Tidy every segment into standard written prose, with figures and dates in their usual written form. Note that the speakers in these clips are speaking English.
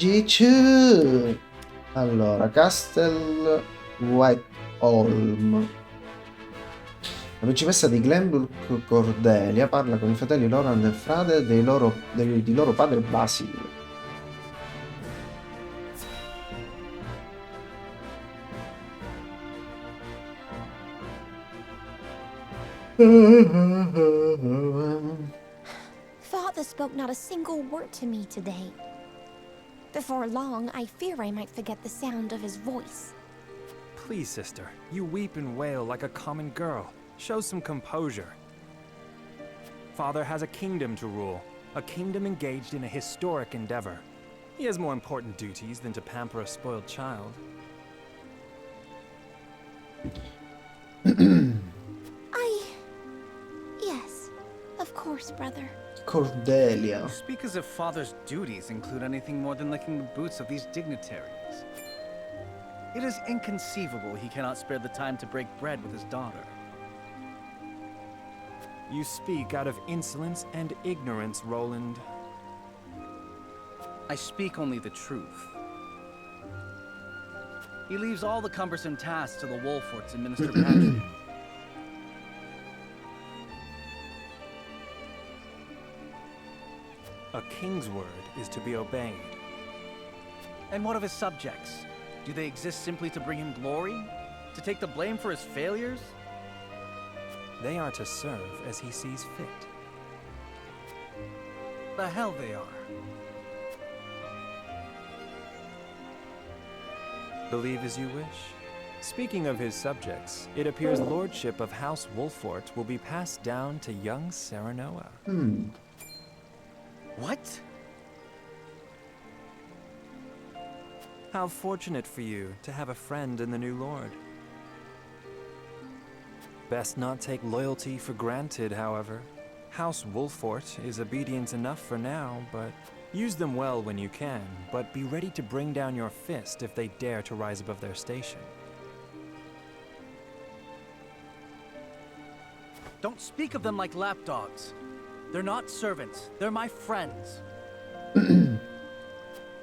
GC. Allora, Castle Whiteholm. La principessa di Glenbrook Cordelia parla con i fratelli Laurent e Frade di loro padre Basil. Father spoke not a single word to me today. Before long, I fear I might forget the sound of his voice. Please, sister, you weep and wail like a common girl. Show some composure. Father has a kingdom to rule, a kingdom engaged in a historic endeavor. He has more important duties than to pamper a spoiled child. Yes, of course, brother. Cordelia. You speak as if Father's duties include anything more than licking the boots of these dignitaries. It is inconceivable he cannot spare the time to break bread with his daughter. You speak out of insolence and ignorance, Roland. I speak only the truth. He leaves all the cumbersome tasks to the Wolforts and Minister Patrick. A king's word is to be obeyed. And what of his subjects? Do they exist simply to bring him glory? To take the blame for his failures? They are to serve as he sees fit. The hell they are. Believe as you wish. Speaking of his subjects, it appears lordship of House Wolfort will be passed down to young Serenoa. What? How fortunate for you to have a friend in the new lord. Best not take loyalty for granted, however. House Wolfort is obedient enough for now, but use them well when you can, but be ready to bring down your fist if they dare to rise above their station. Don't speak of them like lapdogs. They're not servants. They're my friends. Do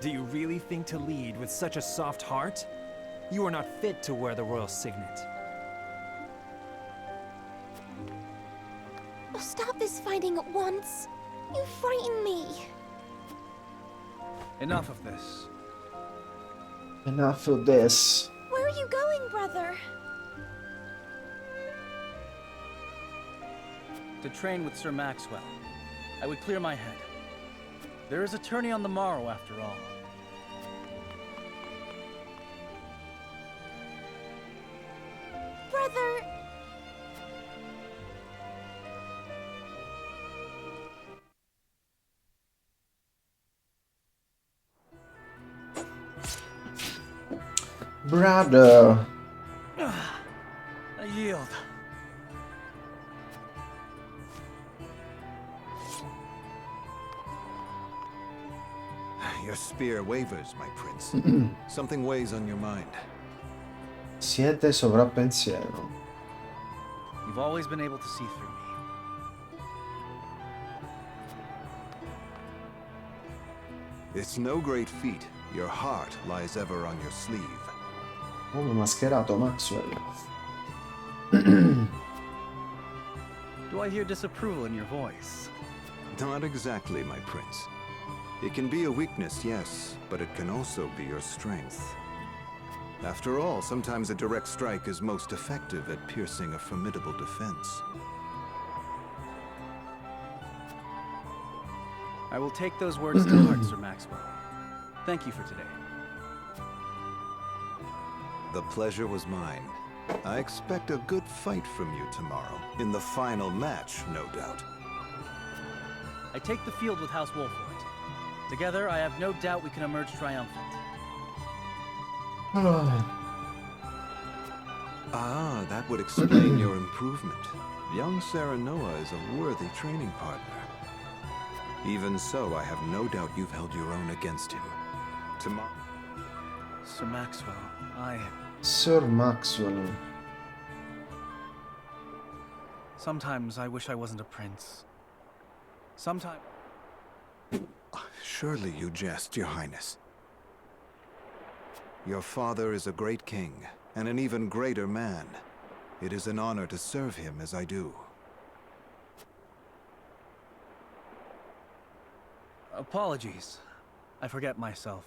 you really think to lead with such a soft heart? You are not fit to wear the royal signet. Oh, stop this fighting at once. You frighten me. Enough of this. Enough of this. Where are you going, brother? To train with Sir Maxwell. I would clear my head. There is a tourney on the morrow, after all. Brother! Brother. I yield. Your spear wavers, my prince. Something weighs on your mind. Siete sovrappensiero. You've always been able to see through me. It's no great feat. Your heart lies ever on your sleeve. Uomo mascherato Maxwell. Do I hear disapproval in your voice? Not exactly, my prince. It can be a weakness, yes, but it can also be your strength. After all, sometimes a direct strike is most effective at piercing a formidable defense. I will take those words to heart, Sir Maxwell. Thank you for today. The pleasure was mine. I expect a good fight from you tomorrow. In the final match, no doubt. I take the field with House Wolfort. Together, I have no doubt we can emerge triumphant. Ah, that would explain your improvement. Young Serenoa is a worthy training partner. Even so, I have no doubt you've held your own against him. Tomorrow... Sir Maxwell, Sir Maxwell. Sometimes I wish I wasn't a prince. Sometimes... Surely you jest, Your Highness. Your father is a great king, and an even greater man. It is an honor to serve him as I do. Apologies. I forget myself.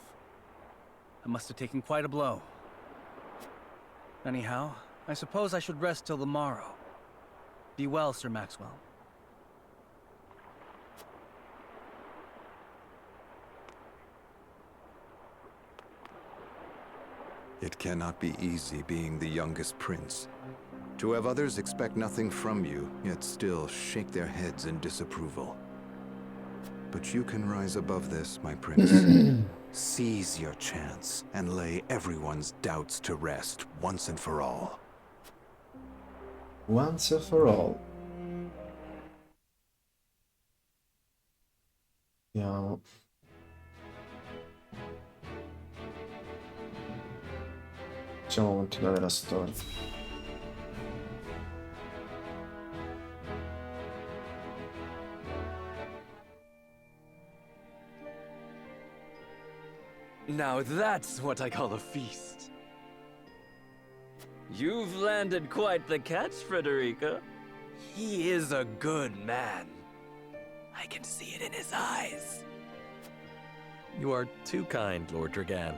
I must have taken quite a blow. Anyhow, I suppose I should rest till the morrow. Be well, Sir Maxwell. It cannot be easy being the youngest prince. To have others expect nothing from you, yet still shake their heads in disapproval. But you can rise above this, my prince. Seize your chance and lay everyone's doubts to rest once and for all. Once and for all. Andiamo. Facciamo continuare la storia. Now that's what I call a feast. You've landed quite the catch, Frederica. He is a good man. I can see it in his eyes. You are too kind, Lord Dragan.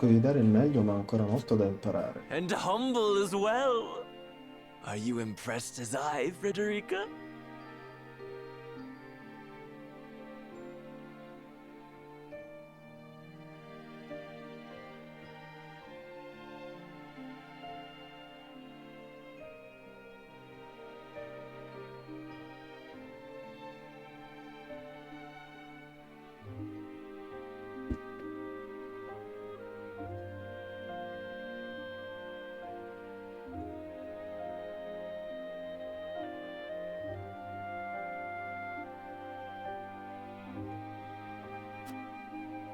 Cerco di dare il meglio, ma ho ancora molto da imparare. And humble as well. Are you impressed as I, Frederica?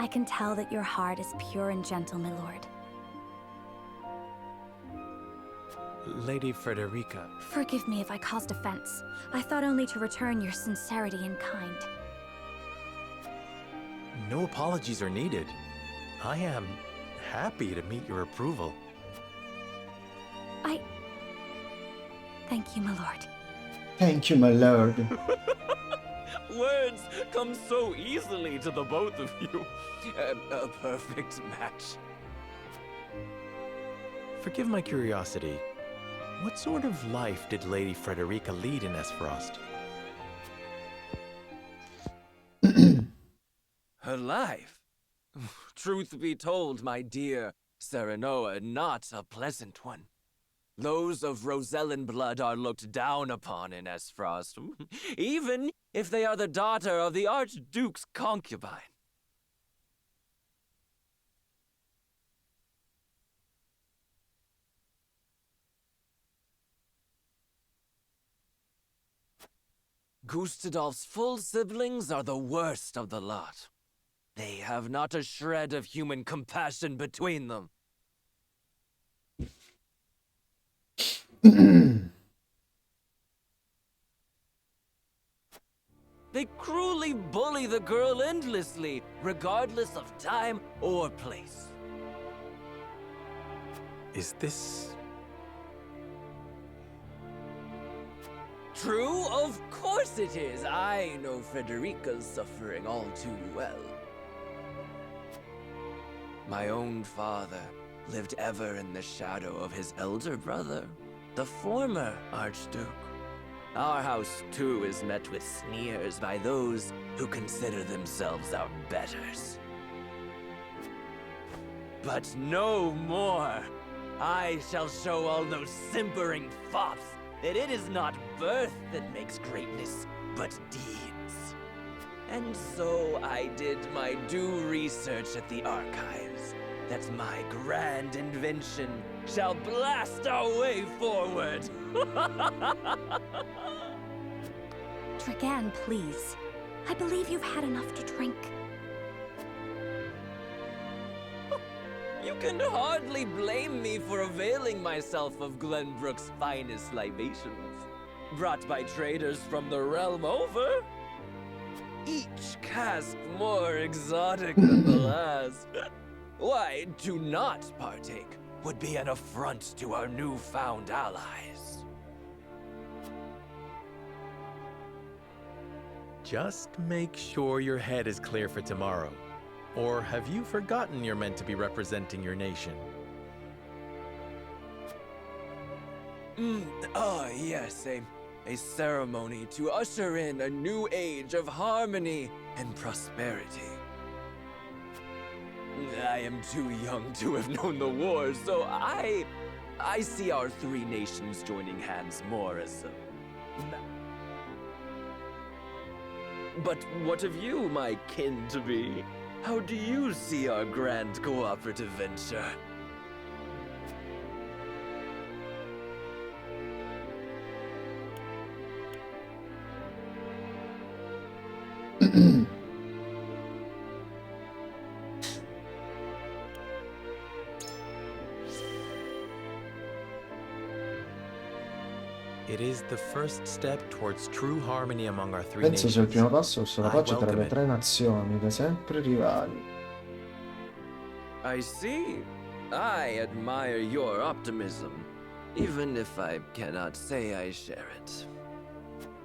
I can tell that your heart is pure and gentle, my lord. Lady Frederica. Forgive me if I caused offense. I thought only to return your sincerity and kind. No apologies are needed. I am happy to meet your approval. Thank you, my lord. Thank you, my lord. Words come so easily to the both of you. A perfect match. Forgive my curiosity. What sort of life did Lady Frederica lead in Esfrost? Her life? Truth be told, my dear Serenoa, not a pleasant one. Those of Rosellan blood are looked down upon in Esfrost, even if they are the daughter of the Archduke's concubine. Gustadolf's full siblings are the worst of the lot. They have not a shred of human compassion between them. They cruelly bully the girl endlessly, regardless of time or place. Is this... True? Of course it is. I know Frederica's suffering all too well. My own father lived ever in the shadow of his elder brother, the former Archduke. Our house, too, is met with sneers by those who consider themselves our betters. But no more! I shall show all those simpering fops that it is not birth that makes greatness, but deeds. And so I did my due research at the archives, that my grand invention shall blast our way forward. Dragan, please. I believe you've had enough to drink. You can hardly blame me for availing myself of Glenbrook's finest libations, brought by traders from the realm over. Each cask more exotic than the last. Why, to not partake would be an affront to our newfound allies. Just make sure your head is clear for tomorrow. Or have you forgotten you're meant to be representing your nation? Yes, a ceremony to usher in a new age of harmony and prosperity. I am too young to have known the war, so I see our three nations joining hands more as a... But what of you, my kin-to-be? How do you see our grand cooperative venture? It is the first step towards true harmony among our three Penso sia il primo nations. passo verso la I pace tra welcome le it. tre nazioni, da sempre rivali. I see. I admire your optimism, even if I cannot say I share it.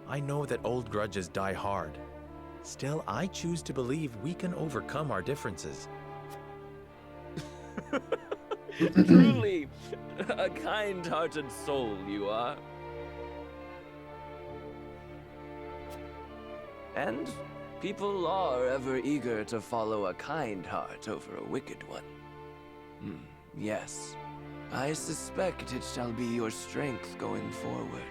I know that old grudges die hard. Still, I choose to believe we can overcome our differences. Truly, a kind-hearted soul you are. And people are ever eager to follow a kind heart over a wicked one. Yes, I suspect it shall be your strength going forward.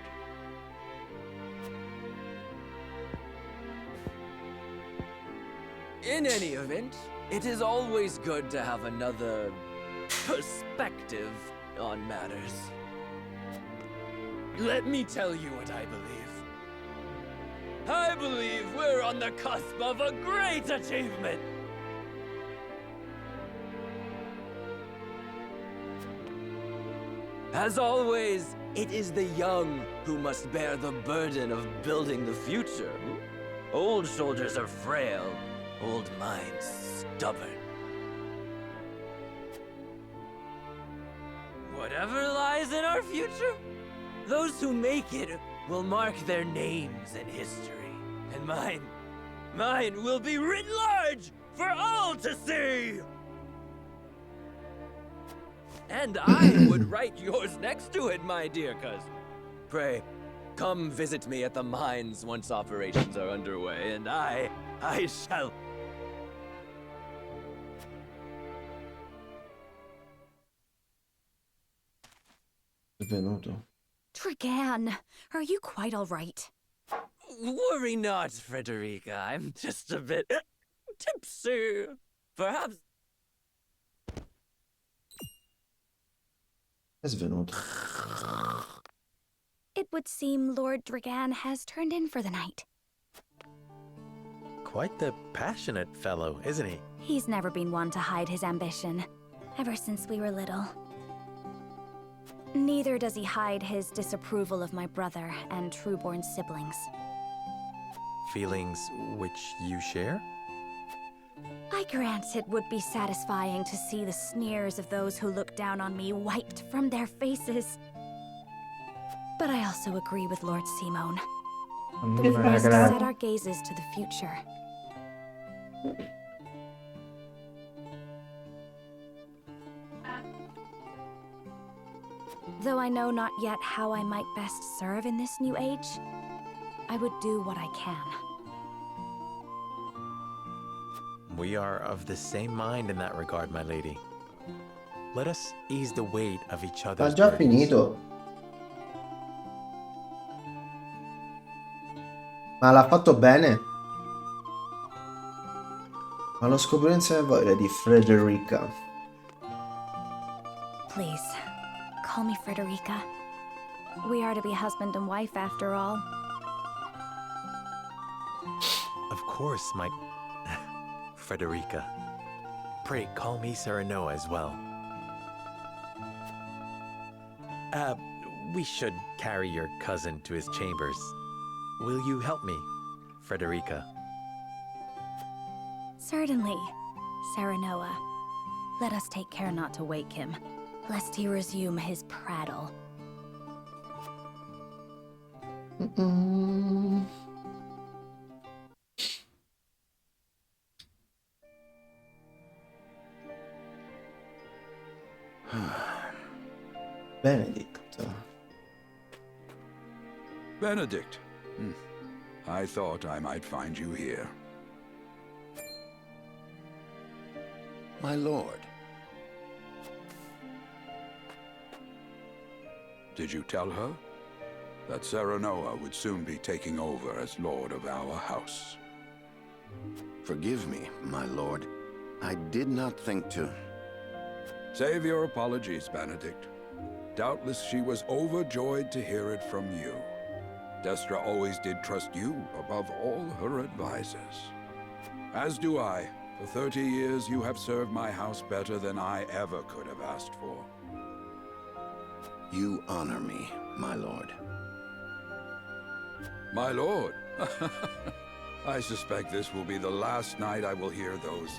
In any event, it is always good to have another perspective on matters. Let me tell you what I believe. I believe we're on the cusp of a great achievement! As always, it is the young who must bear the burden of building the future. Old shoulders are frail, old minds stubborn. Whatever lies in our future, those who make it will mark their names in history. And mine will be writ large for all to see! And I would write yours next to it, my dear cousin. Pray, come visit me at the mines once operations are underway, and I shall... Venuto. Dragan, are you quite all right? Worry not, Frederica. I'm just a bit tipsy. Perhaps... È svenuto. It would seem Lord Dragan has turned in for the night. Quite the passionate fellow, isn't he? He's never been one to hide his ambition, ever since we were little. Neither does he hide his disapproval of my brother and Trueborn's siblings. Feelings which you share? I I grant it would be satisfying to see the sneers of those who look down on me wiped from their faces. But I also agree with Lord Simone. We must set our gazes to the future. Though I know not yet how I might best serve in this new age, I would do what I can. We are of the same mind in that regard, my lady. Let us ease the weight of each Ha other's già burdens. finito. Ma l'ha fatto bene? Ma lo scoprirò insieme a voi, Lady Frederica. Please, call me Frederica. We are to be husband and wife after all. Of course, my... Frederica. Pray, call me Serenoa as well. We should carry your cousin to his chambers. Will you help me, Frederica? Certainly, Serenoa. Let us take care not to wake him, lest he resume his prattle. Benedict. Benedict. I thought I might find you here. My lord. Did you tell her that Serenoa would soon be taking over as lord of our house? Forgive me, my lord. I did not think to... Save your apologies, Benedict. Doubtless she was overjoyed to hear it from you. Destra always did trust you above all her advisors. As do I. For 30 years you have served my house better than I ever could have asked for. You honor me, my lord. My lord? I suspect this will be the last night I will hear those...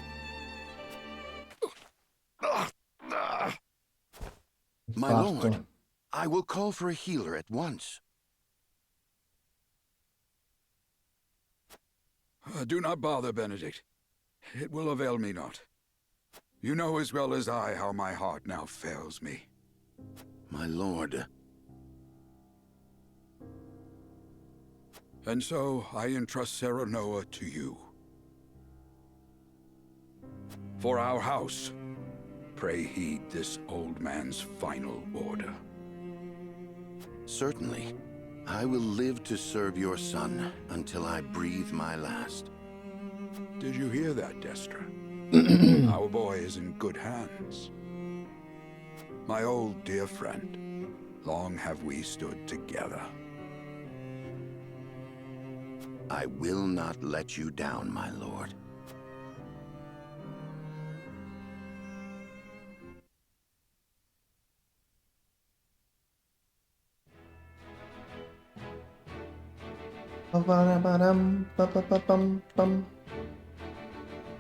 My lord, I will call for a healer at once. Do not bother, Benedict. It will avail me not. You know as well as I how my heart now fails me. My lord. And so I entrust Serenoa to you. For our house, pray heed this old man's final order. Certainly. I will live to serve your son until I breathe my last. Did you hear that, Destra? Our boy is in good hands. My old dear friend, long have we stood together. I will not let you down, my lord.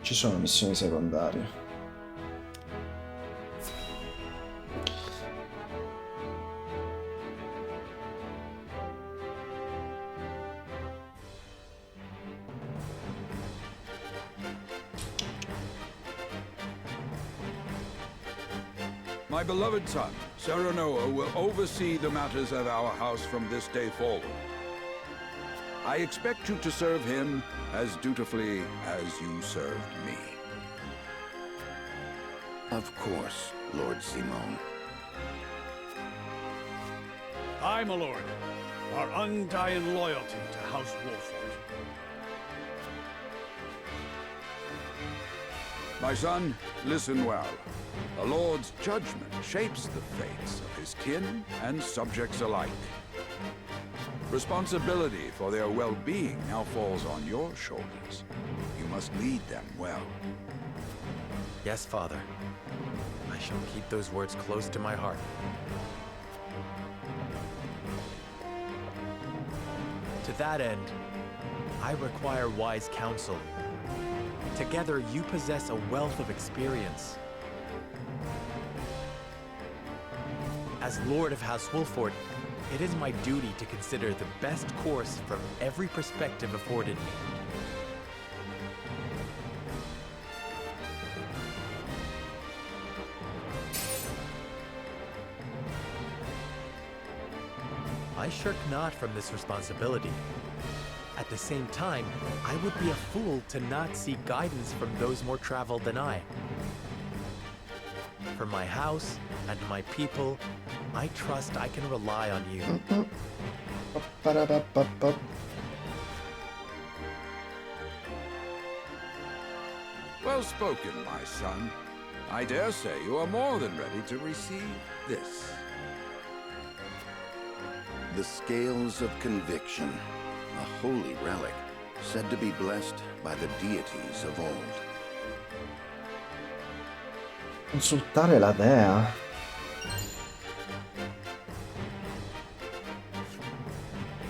Ci sono missioni secondarie. My beloved son, Serenoa, will oversee the matters of our house from this day forward. I expect you to serve him as dutifully as you served me. Of course, Lord Simone. Aye, my lord. Our undying loyalty to House Wolford. My son, listen well. A lord's judgment shapes the fates of his kin and subjects alike. Responsibility for their well-being now falls on your shoulders. You must lead them well. Yes, Father. I shall keep those words close to my heart. To that end, I require wise counsel. Together, you possess a wealth of experience. As Lord of House Wolford, it is my duty to consider the best course from every perspective afforded me. I shirk not from this responsibility. At the same time, I would be a fool to not seek guidance from those more traveled than I. For my house and my people, I trust I can rely on you. Well spoken, my son. I dare say you are more than ready to receive this. The Scales of Conviction, a holy relic, said to be blessed by the deities of old. Consultare la dea.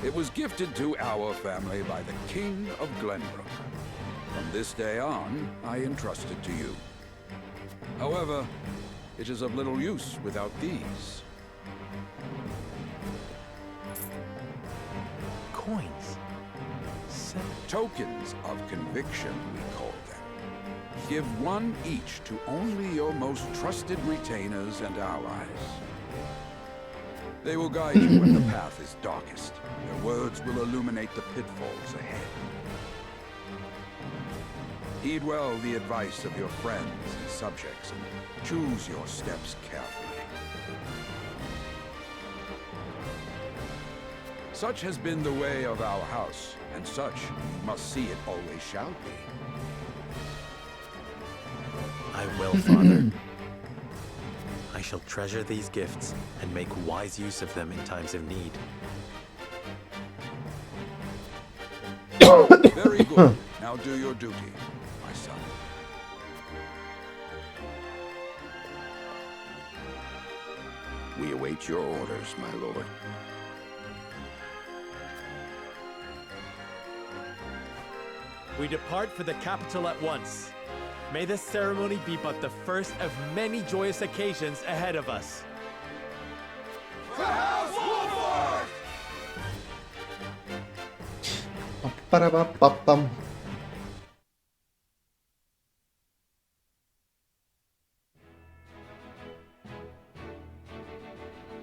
It was gifted to our family by the King of Glenbrook. From this day on, I entrust it to you. However, it is of little use without these. Coins. Tokens of conviction, we call them. Give one each to only your most trusted retainers and allies. They will guide you when the path is darkest. Their words will illuminate the pitfalls ahead. Heed well the advice of your friends and subjects, and choose your steps carefully. Such has been the way of our house, and such you must see it always shall be. I will, Father. I shall treasure these gifts and make wise use of them in times of need. Very good. Now do your duty, my son. We await your orders, my lord. We depart for the capital at once. May this ceremony be but the first of many joyous occasions ahead of us. For House Wolford! Ba-ba-ba-ba-bum.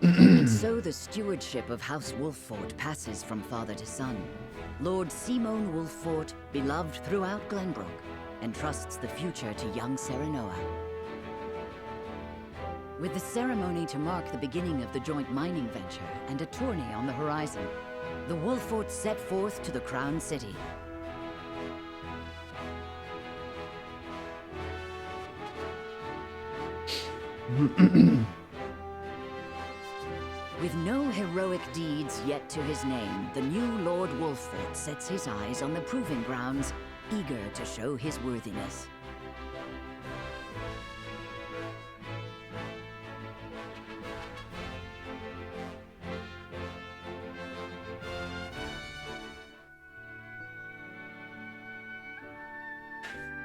And so the stewardship of House Wolford passes from father to son. Lord Simon Wolford, beloved throughout Glenbrook, entrusts the future to young Serenoa. With the ceremony to mark the beginning of the joint mining venture and a tourney on the horizon, the Wolfords set forth to the Crown City. With no heroic deeds yet to his name, the new Lord Wolford sets his eyes on the proving grounds, eager to show his worthiness.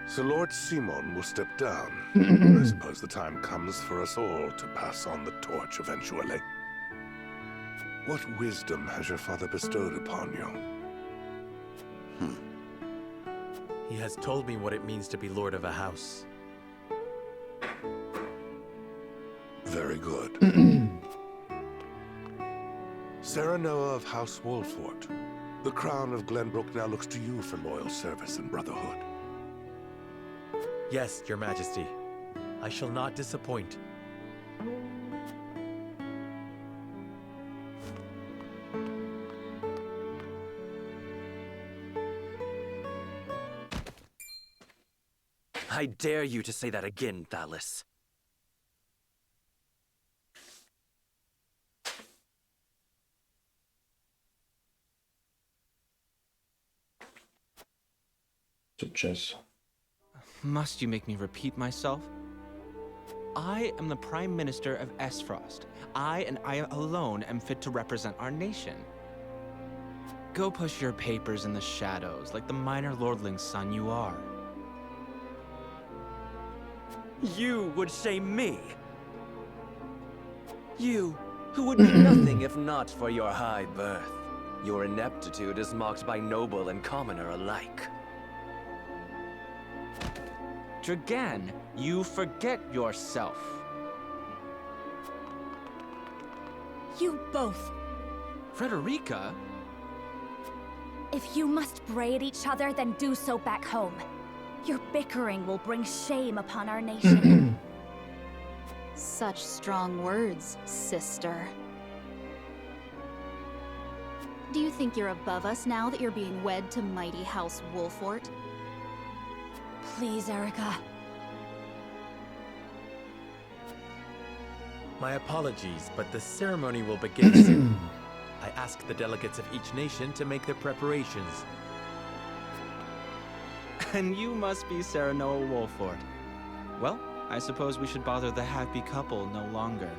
So Lord Simon will step down. I suppose the time comes for us all to pass on the torch eventually. What wisdom has your father bestowed upon you? He has told me what it means to be lord of a house. Very good. Serenoa of House Wolford, the crown of Glenbrook now looks to you for loyal service and brotherhood. Yes, Your Majesty. I shall not disappoint. I dare you to say that again, Thalis. Successo. Must you make me repeat myself? I am the Prime Minister of Esfrost. I and I alone am fit to represent our nation. Go push your papers in the shadows like the minor lordling's son you are. You would shame me. You, who would be nothing if not for your high birth. Your ineptitude is mocked by noble and commoner alike. Dragan, you forget yourself. You both. Frederica? If you must bray at each other, then do so back home. Your bickering will bring shame upon our nation. Such strong words, sister. Do you think you're above us now that you're being wed to mighty House Wolfort? Please, Erica. My apologies, but the ceremony will begin soon. I ask the delegates of each nation to make their preparations. And you must be Serenoa Wolfort. Well, I suppose we should bother the happy couple no longer.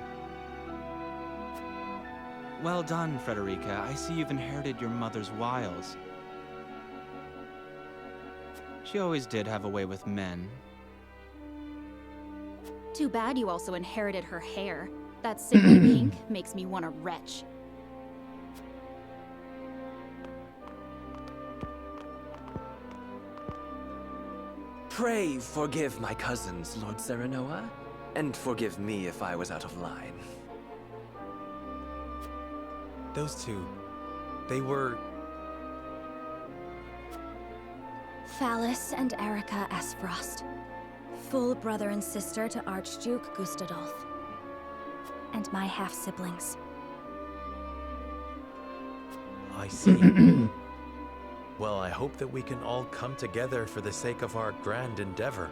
Well done, Frederica. I see you've inherited your mother's wiles. She always did have a way with men. Too bad you also inherited her hair. That sickly pink makes me want to retch. Pray forgive my cousins, Lord Serenoa, and forgive me if I was out of line. Those two, they were... Phallus and Erica Esfrost. Full brother and sister to Archduke Gustadolf. And my half-siblings. I see. Well, I hope that we can all come together for the sake of our grand endeavor.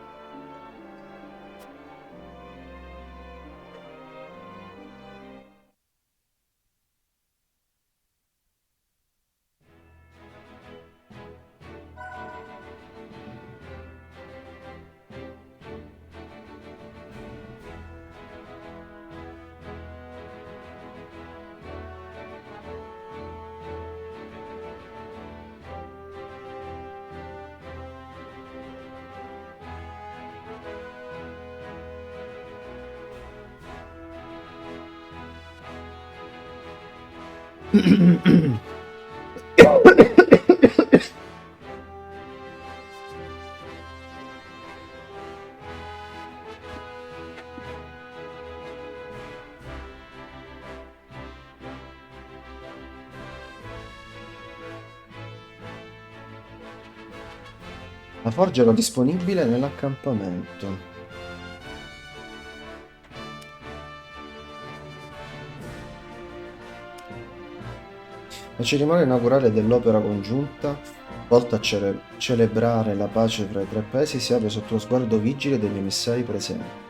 La forgia era disponibile nell'accampamento. La cerimonia inaugurale dell'opera congiunta, volta a celebrare la pace fra i tre paesi, si apre sotto lo sguardo vigile degli emissari presenti.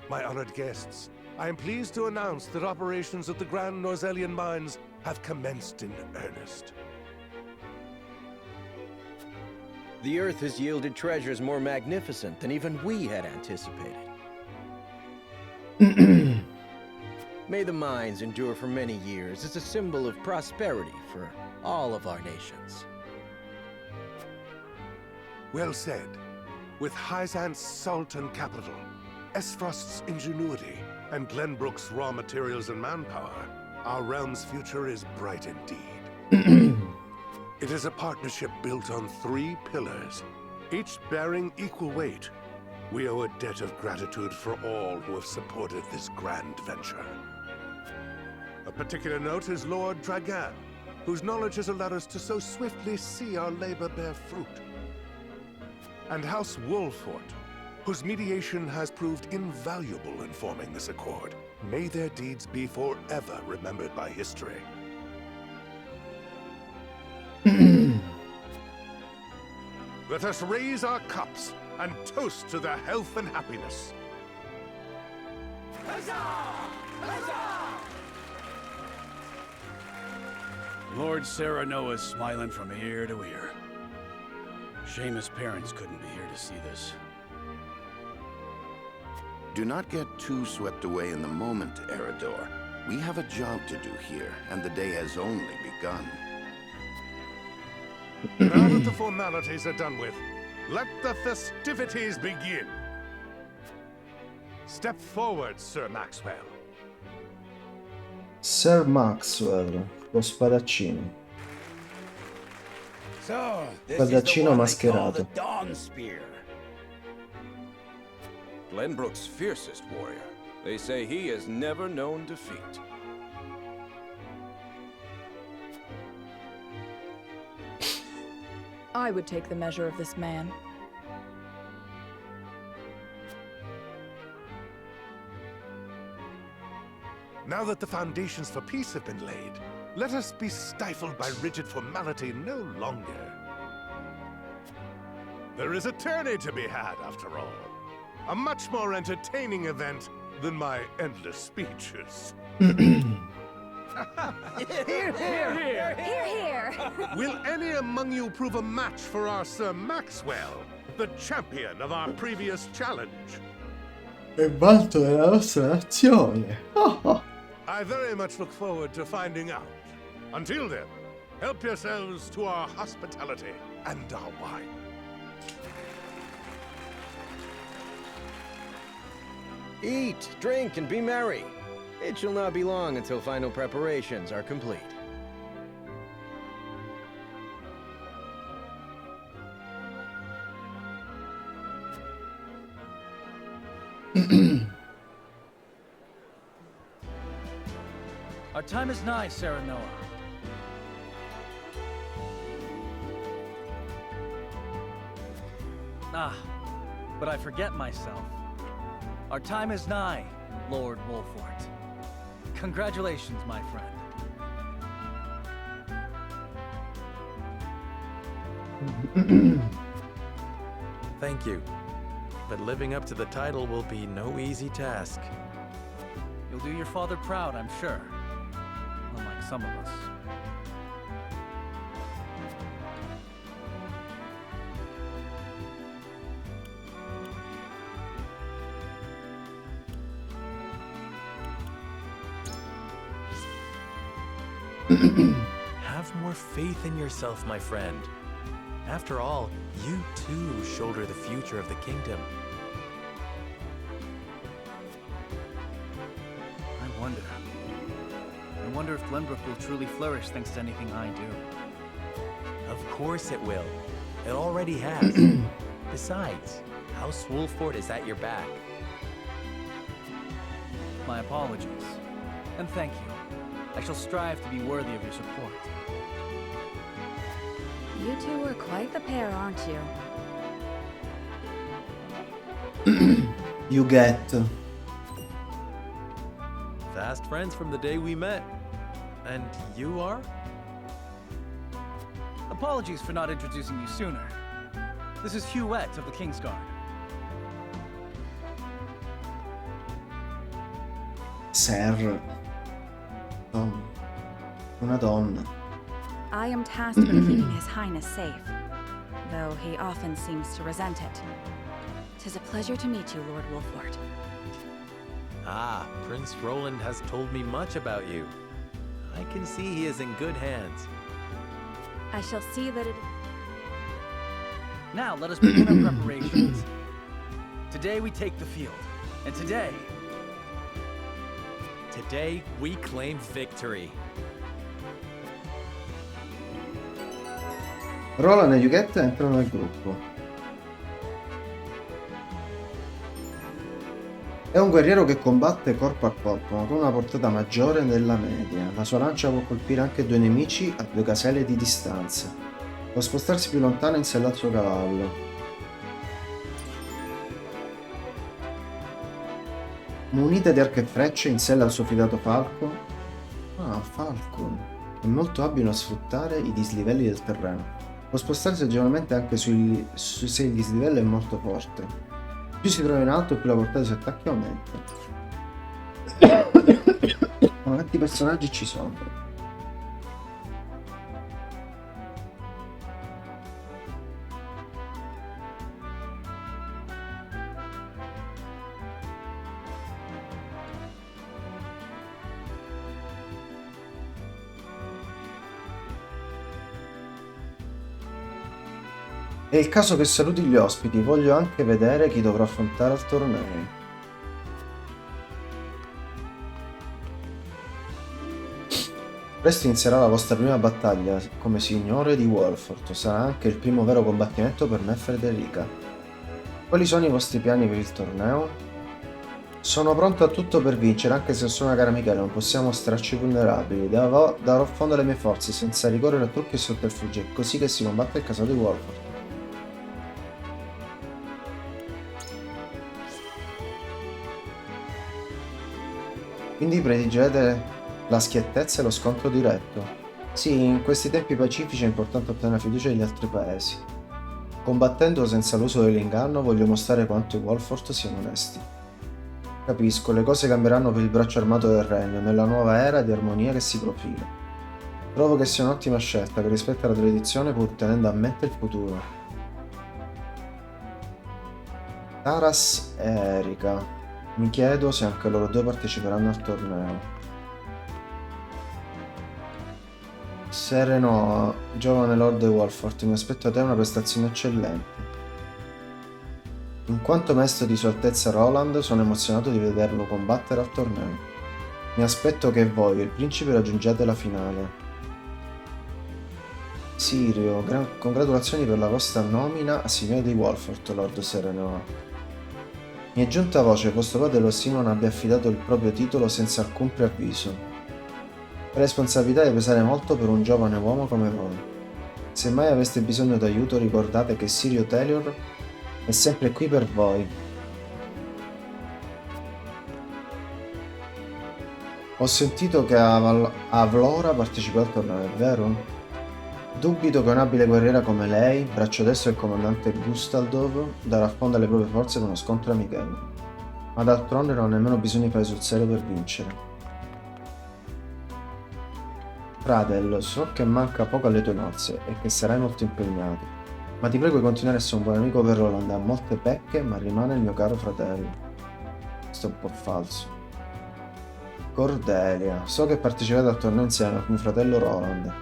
My honored guests, I am pleased to announce that operations at the Grand Norzellian mines have commenced in earnest. The Earth has yielded treasures more magnificent than even we had anticipated. May the mines endure for many years as a symbol of prosperity for all of our nations. Well said. With Hyzant's salt and capital, Esfrost's ingenuity, and Glenbrook's raw materials and manpower, our realm's future is bright indeed. It is a partnership built on 3 pillars, each bearing equal weight. We owe a debt of gratitude for all who have supported this grand venture. A particular note is Lord Dragan, whose knowledge has allowed us to so swiftly see our labor bear fruit. And House Wolfort, whose mediation has proved invaluable in forming this accord. May their deeds be forever remembered by history. Let us raise our cups and toast to their health and happiness. Lord Serenoa's smiling from ear to ear. Shame his parents couldn't be here to see this. Do not get too swept away in the moment, Eridor. We have a job to do here, and the day has only begun. Now that the formalities are done with, let the festivities begin. Step forward, Sir Maxwell. Sir Maxwell, lo spadaccino. So, this Spadaccino is the mascherato. Dawn Spear. Glenbrook's fiercest warrior. They say he has never known defeat. I would take the measure of this man. Now that the foundations for peace have been laid, let us be stifled by rigid formality no longer. There is a tourney to be had, after all. A much more entertaining event than my endless speeches. Here, here! Here, here! Will any among you prove a match for our Sir Maxwell, the champion of our previous challenge? È vanto della nostra nazione. I very much look forward to finding out. Until then, help yourselves to our hospitality and our wine. Eat, drink, and be merry. It shall not be long until final preparations are complete. Our time is nigh, Serenoa. Ah, but I forget myself. Our time is nigh, Lord Wolfort. Congratulations, my friend. Thank you. But living up to the title will be no easy task. You'll do your father proud, I'm sure. Unlike some of us. Have more faith in yourself, my friend. After all, you too shoulder the future of the kingdom. I wonder if Glenbrook will truly flourish thanks to anything I do. Of course it will. It already has. Besides, House Wolfort is at your back. My apologies. And thank you. I shall strive to be worthy of your support. You two are quite the pair, aren't you? You get. Fast friends from the day we met. And you are? Apologies for not introducing you sooner. This is Huette of the Kingsguard. Sir. Una donna. I am tasked with keeping His Highness safe, though he often seems to resent it. 'Tis a pleasure to meet you, Lord Wolfort. Ah, Prince Roland has told me much about you. I can see he is in good hands. I shall see that it... Now let us begin our preparations. Today we take the field, and today we claim victory. Roland e Yuget entrano nel gruppo. È un guerriero che combatte corpo a corpo, ma con una portata maggiore della media. La sua lancia può colpire anche due nemici a 2 caselle di distanza. Può spostarsi più lontano in sella al suo cavallo. Munita di arco e frecce in sella al suo fidato falco. Ah, Falcon. È molto abile a sfruttare i dislivelli del terreno. Può spostarsi agevolmente anche se il dislivello è molto forte. Più si trova in alto, più la portata dei suoi attacchi aumenta. Ma quanti personaggi ci sono? È il caso che saluti gli ospiti, voglio anche vedere chi dovrà affrontare al torneo. Presto inizierà la vostra prima battaglia come signore di Wolford, sarà anche il primo vero combattimento per me e Frederica. Quali sono i vostri piani per il torneo? Sono pronto a tutto per vincere, anche se sono una cara Michele, non possiamo mostrarci vulnerabili. Darò a fondo le mie forze, senza ricorrere a trucchi e sotterfugi, è così che si combatte il caso di Wolford. Quindi prediligete la schiettezza e lo scontro diretto. Sì, in questi tempi pacifici è importante ottenere la fiducia degli altri paesi. Combattendo senza l'uso dell'inganno, voglio mostrare quanto i Wolford siano onesti. Capisco, le cose cambieranno per il braccio armato del regno, nella nuova era di armonia che si profila. Trovo che sia un'ottima scelta che rispetta la tradizione pur tenendo a mente il futuro. Taras e Erika. Mi chiedo se anche loro due parteciperanno al torneo. Sereno, giovane Lord Wolford, mi aspetto da te una prestazione eccellente. In quanto maestro di Sua Altezza Roland, sono emozionato di vederlo combattere al torneo. Mi aspetto che voi e il principe raggiungiate la finale. Sirio, congratulazioni per la vostra nomina a signore di Wolford, Lord Serenoa. Mi è giunta voce che vostro padre, Lord Simon, abbia affidato il proprio titolo senza alcun preavviso. La responsabilità deve pesare molto per un giovane uomo come voi. Se mai aveste bisogno d'aiuto, ricordate che Sirio Taylor è sempre qui per voi. Ho sentito che Avlora partecipò al torneo, è vero? Dubito che un'abile guerriera come lei, braccio destro del comandante Gustaldov, darà fondo alle proprie forze per uno scontro amichevole. Ma d'altronde non ho nemmeno bisogno di fare sul serio per vincere. Fradel, so che manca poco alle tue nozze e che sarai molto impegnato. Ma ti prego di continuare a essere un buon amico per Roland, ha molte pecche, ma rimane il mio caro fratello. Questo è un po' falso. Cordelia, so che partecipate al torneo insieme a mio fratello Roland.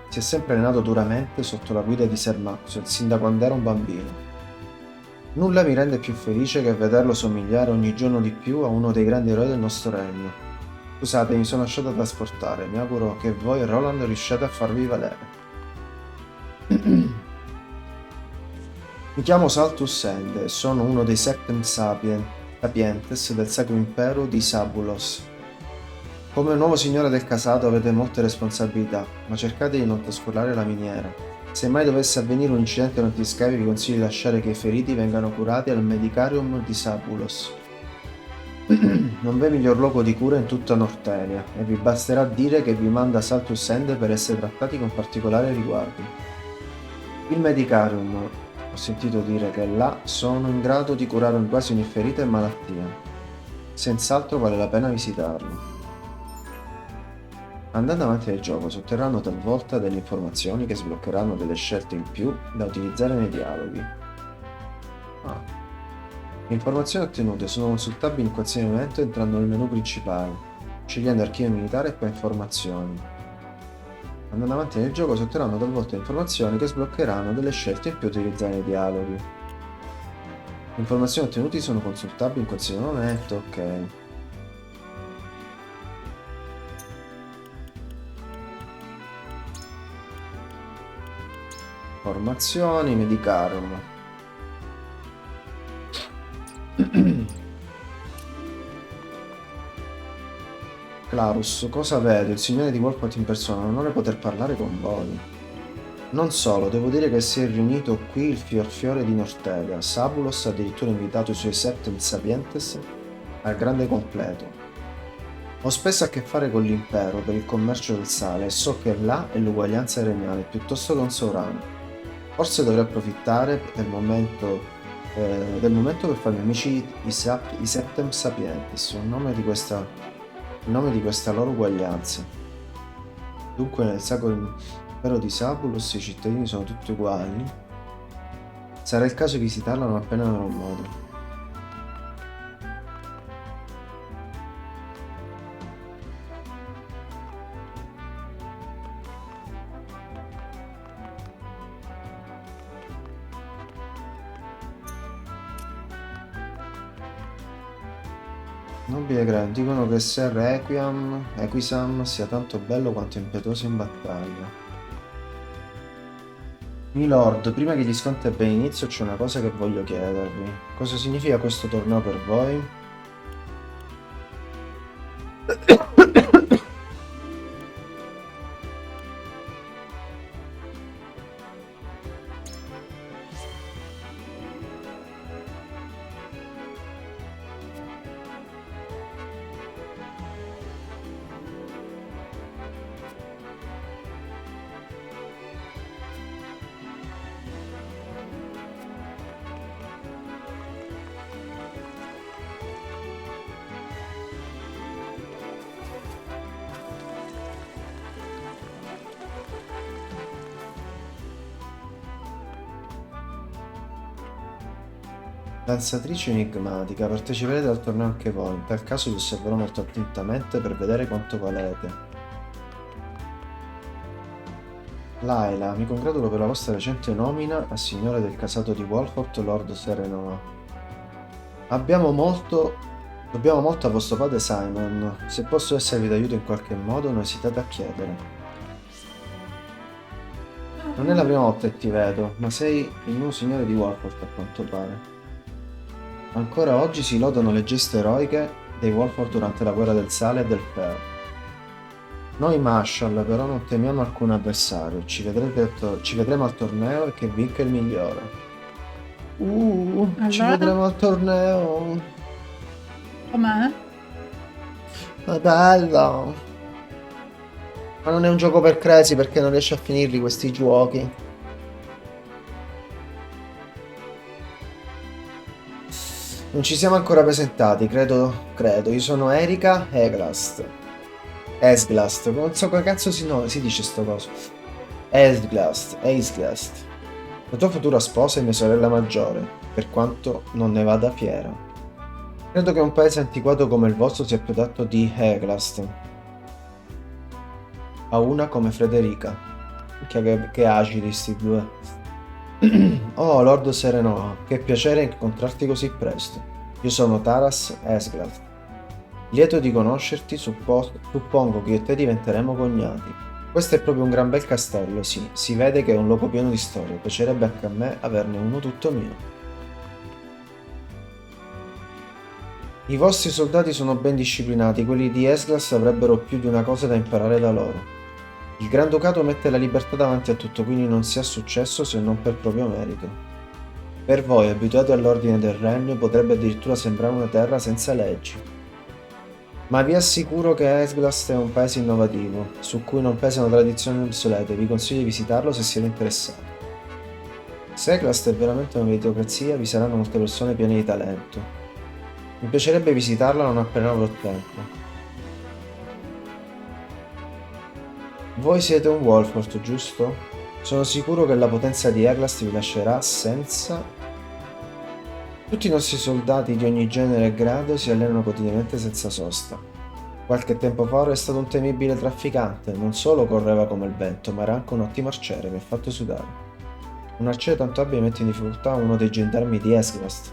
Si è sempre allenato duramente sotto la guida di Sir Maxwell, sin da quando era un bambino. Nulla mi rende più felice che vederlo somigliare ogni giorno di più a uno dei grandi eroi del nostro regno. Scusate, mi sono lasciato trasportare, mi auguro che voi e Roland riusciate a farvi valere. Mi chiamo Saltus Sende e sono uno dei Septem Sapientes del Sacro Impero di Sabulos. Come nuovo signore del casato avete molte responsabilità, ma cercate di non trascurare la miniera. Se mai dovesse avvenire un incidente durante gli scavi, vi consiglio di lasciare che i feriti vengano curati al Medicarium di Sabulos. Non v'è miglior luogo di cura in tutta Nortelia, e vi basterà dire che vi manda Saltus Sende per essere trattati con particolare riguardo. Il Medicarium, ho sentito dire che là sono in grado di curare quasi ogni ferita e malattia. Senz'altro vale la pena visitarlo. Andando avanti nel gioco si otterranno talvolta delle informazioni che sbloccheranno delle scelte in più da utilizzare nei dialoghi. Le informazioni ottenute sono consultabili in qualsiasi momento entrando nel menu principale, scegliendo archivio militare e poi informazioni. Andando avanti nel gioco si otterranno talvolta informazioni che sbloccheranno delle scelte in più da utilizzare nei dialoghi. Le informazioni ottenute sono consultabili in qualsiasi momento, ok. Informazioni, Medicarum. Clarus, cosa vedo? Il signore di Wolford in persona, non vuole poter parlare con voi. Non solo, devo dire che si è riunito qui il fiorfiore di Nortelia. Sabulos ha addirittura invitato i suoi Septem Sapientes al grande completo. Ho spesso a che fare con l'impero per il commercio del sale e so che là è l'uguaglianza regnale piuttosto che un sovrano. Forse dovrei approfittare del momento per farmi amici i Septem Sapientes, il nome di questa loro uguaglianza. Dunque nel sacro impero di Sabulos i cittadini sono tutti uguali. Sarà il caso di visitarla non appena avrò modo. Nobile Gran, dicono che Ser Equisam sia tanto bello quanto impetuoso in battaglia. Milord, prima che gli scontri abbiano inizio c'è una cosa che voglio chiedervi. Cosa significa questo torneo per voi? Danzatrice enigmatica, parteciperete al torneo anche voi, in tal caso vi osserverò molto attentamente per vedere quanto valete. Laila, mi congratulo per la vostra recente nomina a signore del casato di Wolfort, Lord Serenoa. Dobbiamo molto a vostro padre Simon, se posso esservi d'aiuto in qualche modo non esitate a chiedere. Non è la prima volta che ti vedo, ma sei il nuovo signore di Wolfort a quanto pare. Ancora oggi si lodano le gesta eroiche dei Wolford durante la guerra del sale e del ferro. Noi Marshall però non temiamo alcun avversario, ci vedremo al torneo e che vinca il migliore. Ci vedremo al torneo. Com'è? È bello. Ma non è un gioco per crazy perché non riesce a finirli questi giochi. Non ci siamo ancora presentati, credo. Io sono Erika Esglast. Non so come cazzo si dice sto coso. Esglast. La tua futura sposa è mia sorella maggiore, per quanto non ne vada fiera. Credo che un paese antiquato come il vostro sia più adatto di Eglast a una come Frederica. Che agili sti due. Oh, Lord Serenoa, che piacere incontrarti così presto. Io sono Taras Esglad. Lieto di conoscerti, suppongo che io e te diventeremo cognati. Questo è proprio un gran bel castello, sì. Si vede che è un luogo pieno di storie. Piacerebbe anche a me averne uno tutto mio. I vostri soldati sono ben disciplinati, quelli di Esglas avrebbero più di una cosa da imparare da loro. Il Granducato mette la libertà davanti a tutto, quindi non si ha successo se non per proprio merito. Per voi, abituati all'ordine del regno, potrebbe addirittura sembrare una terra senza leggi. Ma vi assicuro che Esglast è un paese innovativo, su cui non pesano tradizioni obsolete, vi consiglio di visitarlo se siete interessati. Se Esglast è veramente una meritocrazia, vi saranno molte persone piene di talento. Mi piacerebbe visitarla non appena avrò tempo. Voi siete un Wolford, giusto? Sono sicuro che la potenza di Eglast vi lascerà senza... Tutti i nostri soldati di ogni genere e grado si allenano quotidianamente senza sosta. Qualche tempo fa è stato un temibile trafficante, non solo correva come il vento, ma era anche un ottimo arciere, mi ha fatto sudare. Un arciere tanto abile mette in difficoltà uno dei gendarmi di Eglast.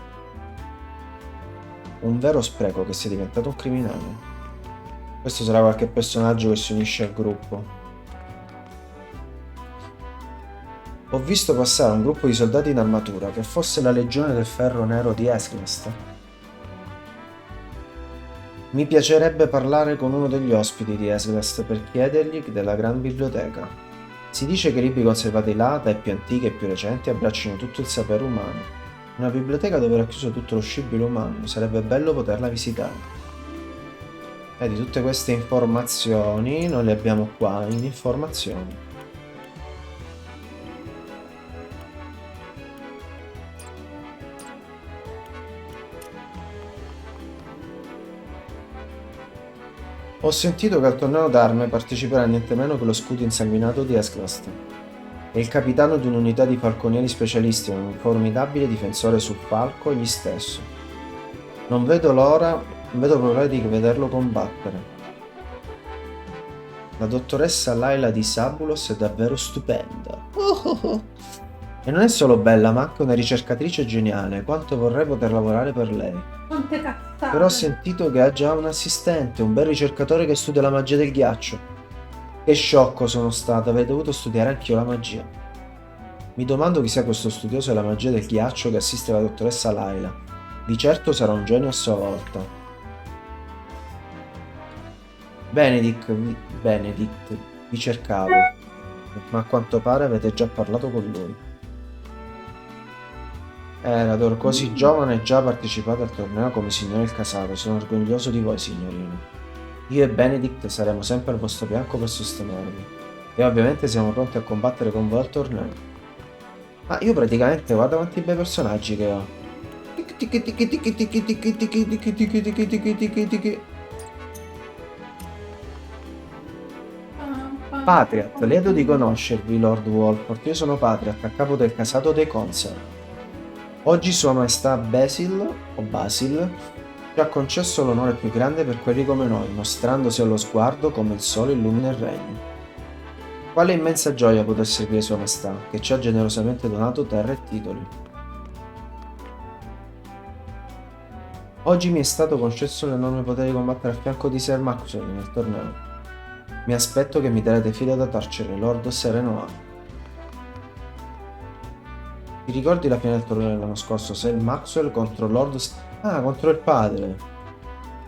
Un vero spreco che sia diventato un criminale. Questo sarà qualche personaggio che si unisce al gruppo. Ho visto passare un gruppo di soldati in armatura, che fosse la legione del ferro nero di Esglast. Mi piacerebbe parlare con uno degli ospiti di Esglast per chiedergli della gran biblioteca. Si dice che i libri conservati là, dai più antichi e più recenti, abbracciano tutto il sapere umano. Una biblioteca dove è racchiuso tutto lo scibile umano, sarebbe bello poterla visitare. Vedi, tutte queste informazioni noi le abbiamo qua in informazioni. Ho sentito che al torneo d'arme parteciperà niente meno che lo scudo insanguinato di Esglast. È il capitano di un'unità di falconieri specialisti, un formidabile difensore sul falco egli stesso. Non vedo proprio l'ora di vederlo combattere. La dottoressa Laila di Sabulos è davvero stupenda. E non è solo bella, ma anche una ricercatrice geniale. Quanto vorrei poter lavorare per lei. Quante cazzate. Però ho sentito che ha già un assistente, un bel ricercatore che studia la magia del ghiaccio. Che sciocco sono stato, avrei dovuto studiare anch'io la magia. Mi domando chi sia questo studioso della magia del ghiaccio che assiste la dottoressa Laila. Di certo sarà un genio a sua volta. Benedict, vi cercavo, ma a quanto pare avete già parlato con lui. Rador, così giovane e già partecipato al torneo come signore il casato, sono orgoglioso di voi, signorino. Io e Benedict saremo sempre al vostro fianco per sostenervi. E ovviamente siamo pronti a combattere con voi al torneo. Ma io praticamente guarda quanti bei personaggi che ho. Patriat, lieto di conoscervi, Lord Wolford. Io sono Patriat, a capo del casato dei Consar. Oggi Sua Maestà Basil ci ha concesso l'onore più grande per quelli come noi, mostrandosi allo sguardo come il sole illumina il regno. Quale immensa gioia poter servire Sua Maestà, che ci ha generosamente donato terra e titoli. Oggi mi è stato concesso l'enorme potere di combattere a fianco di Sir Maxwell nel torneo. Mi aspetto che mi darete filo da torcere, Lord Serenoa. Ti ricordi la fine del torneo dell'anno scorso? Sir Maxwell contro contro il padre.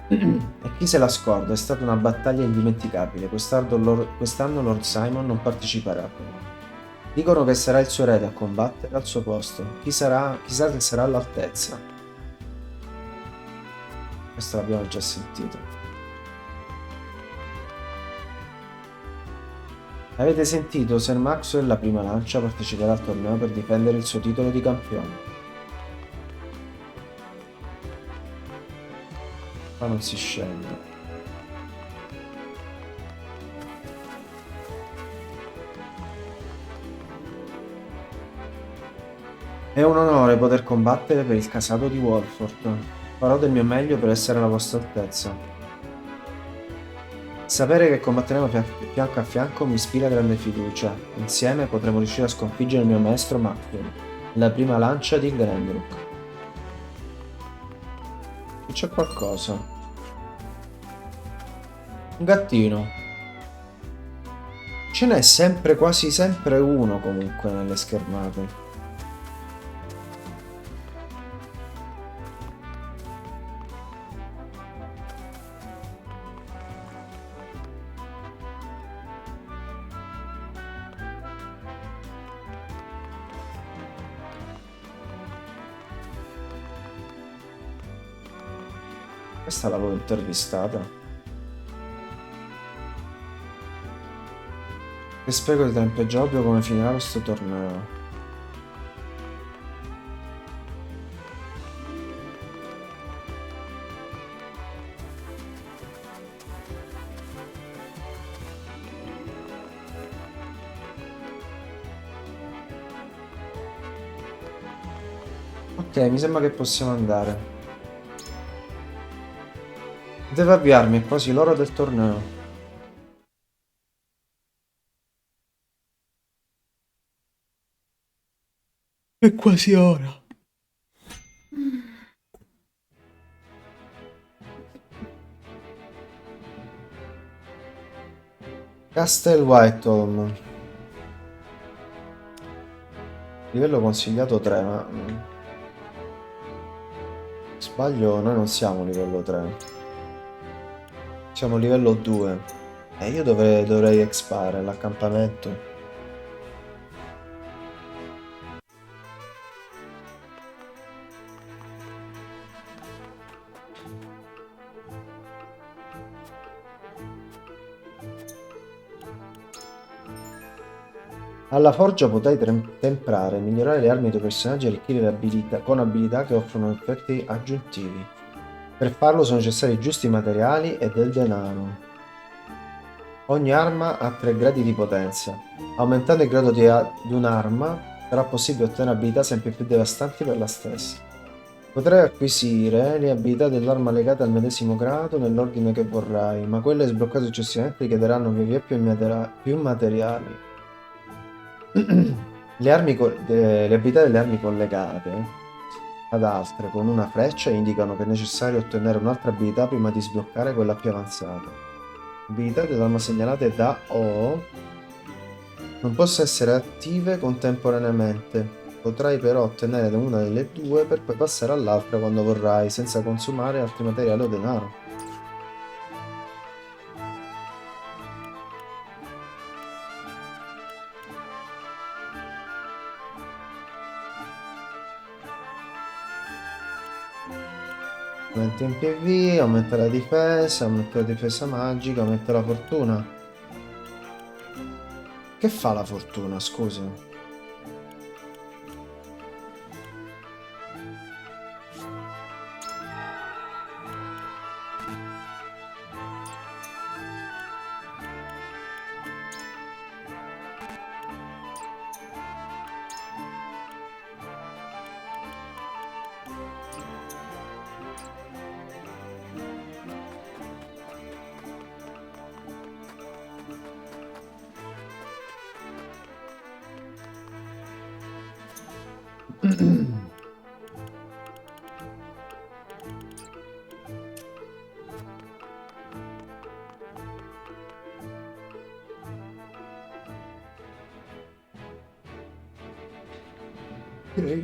E chi se la scorda? È stata una battaglia indimenticabile. Quest'anno Lord Simon non parteciperà. Dicono che sarà il suo erede a combattere al suo posto. Chissà che sarà all'altezza. Questo l'abbiamo già sentito. Avete sentito? Sir Maxwell, la prima lancia, parteciperà al torneo per difendere il suo titolo di campione. Ma non si scende. È un onore poter combattere per il casato di Wolford. Farò del mio meglio per essere alla vostra altezza. Sapere che combatteremo fianco a fianco mi ispira grande fiducia. Insieme potremo riuscire a sconfiggere il mio maestro Maxwell, la prima lancia di Glenbrook. Qui c'è qualcosa. Un gattino. Ce n'è sempre, quasi sempre uno comunque nelle schermate. Questa l'avevo intervistata. Che spreco di tempo, è già ovvio come finirà questo torneo. Ok, mi sembra che possiamo andare. Devo avviarmi, è quasi l'ora del torneo. È quasi ora. Castle Whitehall. Livello consigliato 3, ma... Sbaglio, noi non siamo livello 3. Siamo livello 2. E io dovrei expare l'accampamento. Alla forgia potrai temprare, migliorare le armi dei tuoi personaggi e arricchire le abilità con abilità che offrono effetti aggiuntivi. Per farlo sono necessari i giusti materiali e del denaro. Ogni arma ha 3 gradi di potenza. Aumentando il grado di un'arma sarà possibile ottenere abilità sempre più devastanti per la stessa. Potrai acquisire le abilità dell'arma legate al medesimo grado nell'ordine che vorrai, ma quelle sbloccate successivamente richiederanno via via più materiali. Le abilità delle armi collegate ad altre con una freccia indicano che è necessario ottenere un'altra abilità prima di sbloccare quella più avanzata. Abilità dell'arma segnalate da O non possono essere attive contemporaneamente. Potrai però ottenere una delle due per poi passare all'altra quando vorrai, senza consumare altri materiali o denaro. Aumenta in PV, aumenta la difesa magica, aumenta la fortuna. Che fa la fortuna, scusa?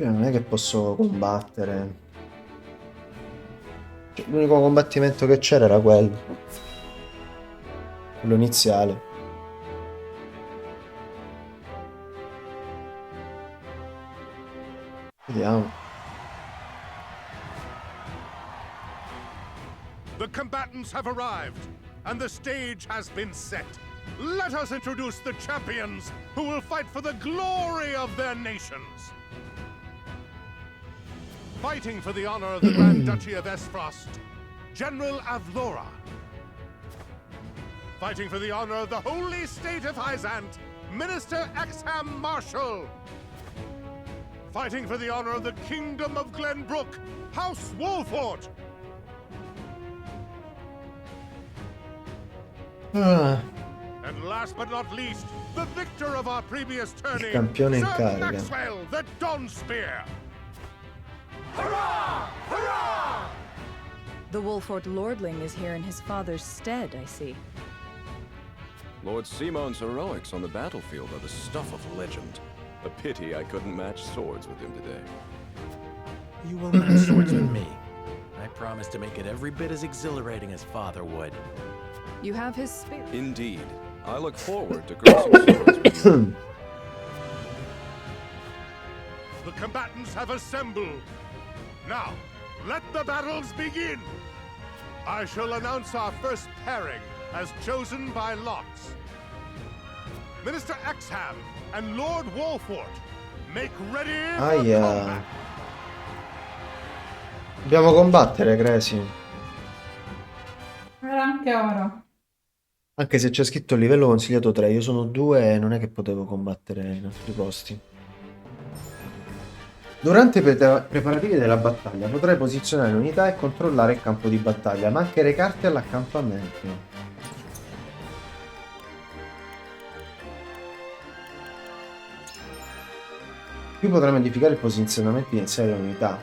Non è che posso combattere. Cioè, l'unico combattimento che c'era era quello. Quello iniziale. Vediamo. The combatants have arrived, and the stage has been set. Let us introduce the champions who will fight for the glory of their nations. Fighting for the honor of the Grand Duchy of Esfrost, General Avlora. Fighting for the honor of the Holy State of Hyzant, Minister Exham Marshal. Fighting for the honor of the Kingdom of Glenbrook, House Wolfort. And last but not least, the victor of our previous tourney, Campione in Sir carica. Maxwell, the Dawn Spear. The Wolfort Lordling is here in his father's stead, I see. Lord Simon's heroics on the battlefield are the stuff of legend. A pity I couldn't match swords with him today. You will match swords with me. I promise to make it every bit as exhilarating as Father would. You have his spirit. Indeed. I look forward to crossing swords with you. The combatants have assembled. Now, let the battles begin. I shall announce our first pairing as chosen by lots. Minister Exham and Lord Wolfort, make ready for combat. Dobbiamo combattere, Crazy. Era anche ora. Anche se c'è scritto livello consigliato 3, io sono 2 e non è che potevo combattere in altri posti. Durante i preparativi della battaglia potrai posizionare unità e controllare il campo di battaglia, ma anche recarti all'accampamento. Qui potrai modificare il posizionamento iniziale dell'unità.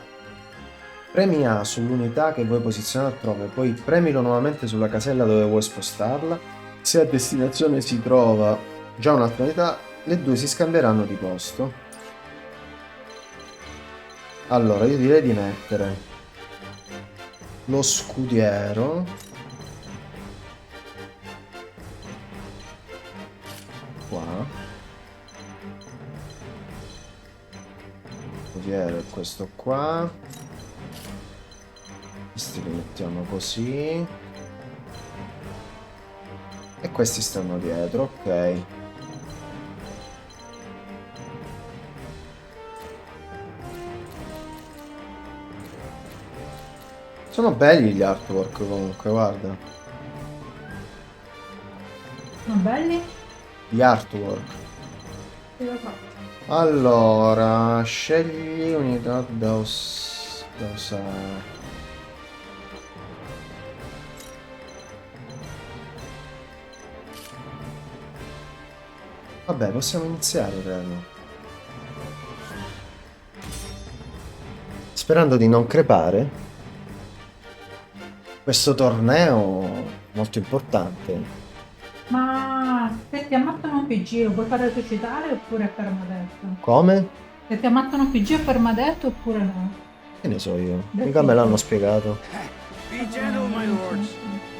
Premi A sull'unità che vuoi posizionare altrove, poi premilo nuovamente sulla casella dove vuoi spostarla. Se a destinazione si trova già un'altra unità, le due si scambieranno di posto. Allora, io direi di mettere lo scudiero qua. Scudiero è questo qua. Questi li mettiamo così. E questi stanno dietro, ok. Sono belli gli artwork comunque, guarda. Sono belli? Gli artwork. Che lo fa? Allora, scegli unità da usare. Vabbè, possiamo iniziare, credo. Sperando di non crepare. Questo torneo molto importante. Ma se ti ammazzano un PG lo puoi fare resuscitare oppure è permadeath? Come? Se ti ammazzano un PG è permadeath oppure no? Che ne so io. Del Mica me tipo. l'hanno spiegato. Be gentle, my lords.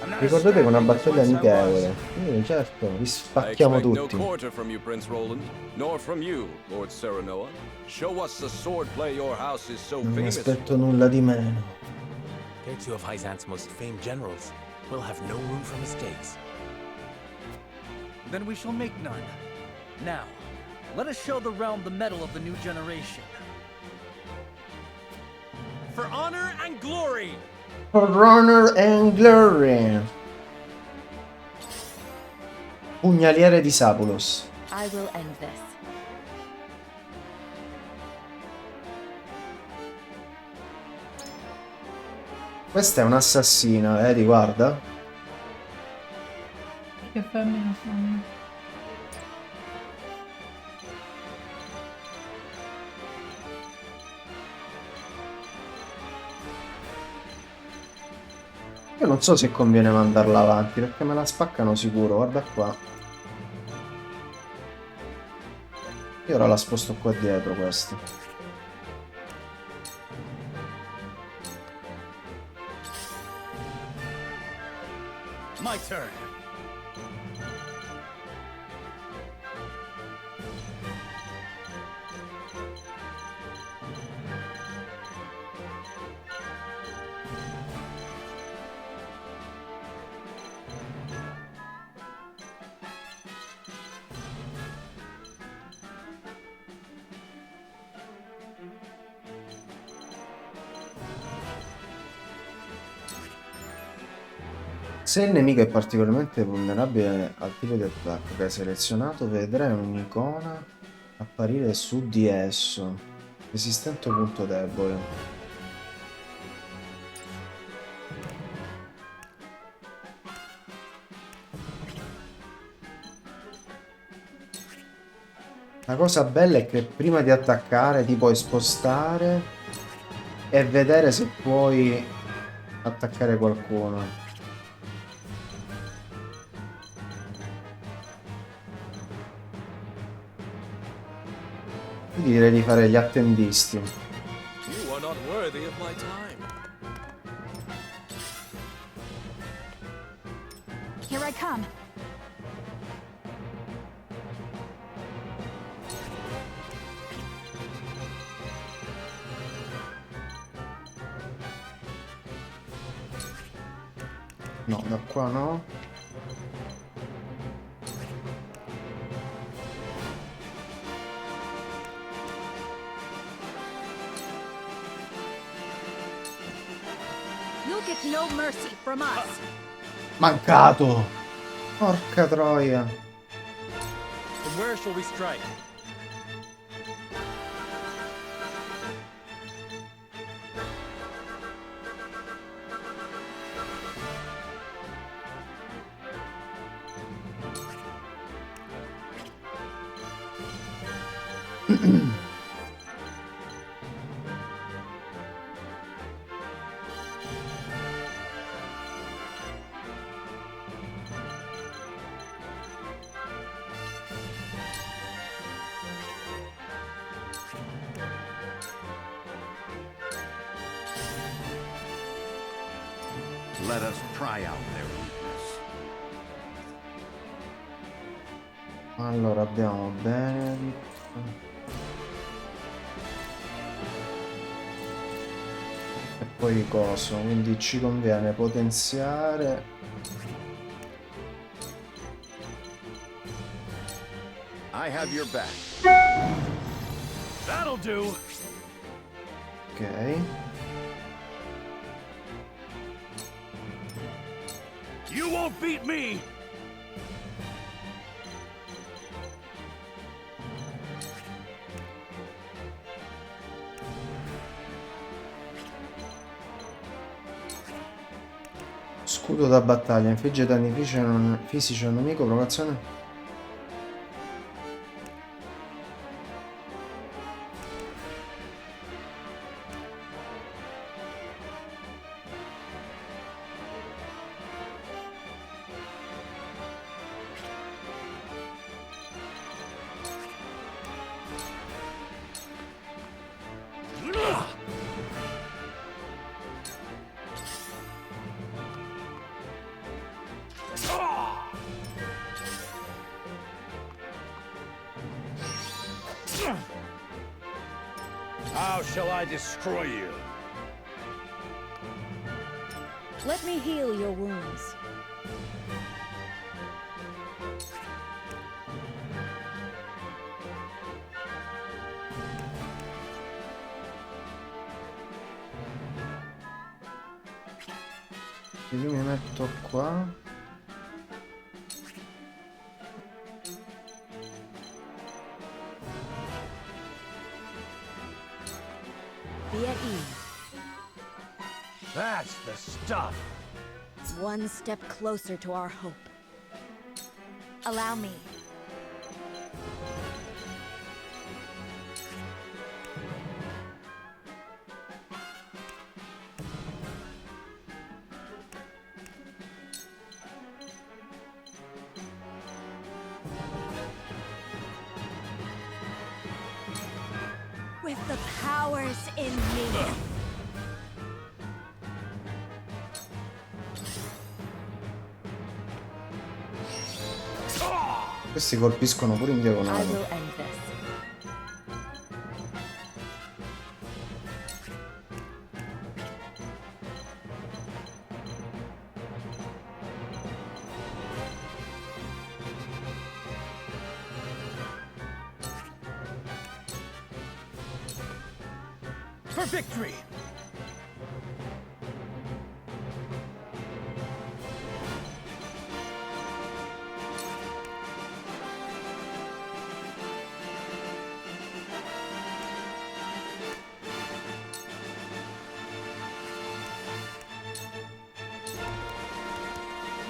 I'm not as Ricordate che è una scrappy as battaglia once I was. amichevole. Certo, vi I spacchiamo expect no tutti. quarter from you, Prince Roland, nor from you, Lord Serenoa. Show us the swordplay your house is so Non mi famous aspetto for. nulla di meno. They're two of Hyzant's most famed generals. We'll have no room for mistakes. Then we shall make none. Now, let us show the realm the mettle of the new generation. For honor and glory! For honor and glory. Pugnaliere di Sapulos. I will end this. Questa è un'assassina, vedi, guarda. Che femmina sono. Io non so se conviene mandarla avanti, perché me la spaccano sicuro, guarda qua. Io ora la sposto qua dietro questa. My turn. Se il nemico è particolarmente vulnerabile al tipo di attacco che hai selezionato, vedrai un'icona apparire su di esso. Resistente o punto debole. La cosa bella è che prima di attaccare ti puoi spostare e vedere se puoi attaccare qualcuno. Quindi direi di fare gli attendisti. You are not worthy of my time. Here I come. No, da qua no. You'll get no mercy from us. Mancato! Porca troia! From where shall we strike? Let us try out their weakness. Allora abbiamo Benedict. E poi coso, quindi ci conviene potenziare. I have your back. That'll do. Ok. You won't beat me. Scudo da battaglia, infligge danni fisici a un nemico, provocazione. How shall I destroy you? Let me heal your wounds. Io mi metto qua. Be at ease. That's the stuff. One step closer to our hope. Allow me. With the powers in me. Questi colpiscono pure in I diagonale. will end this. For victory!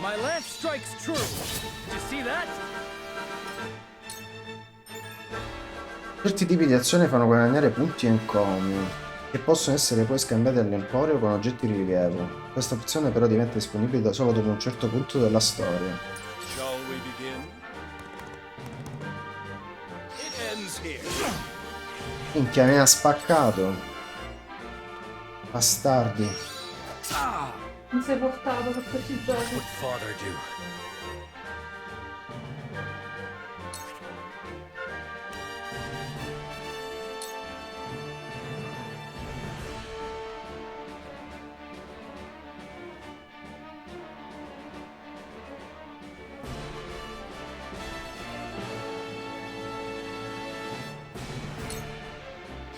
My lance strikes true. Did you see that? Certi tipi di azione fanno guadagnare punti encomi, che possono essere poi scambiati all'emporio con oggetti di rilievo. Questa opzione però diventa disponibile solo dopo un certo punto della storia. Shall we begin? It ends here. Minchia, mi ha spaccato. Bastardi. Non sei portato per questi giochi. What father do?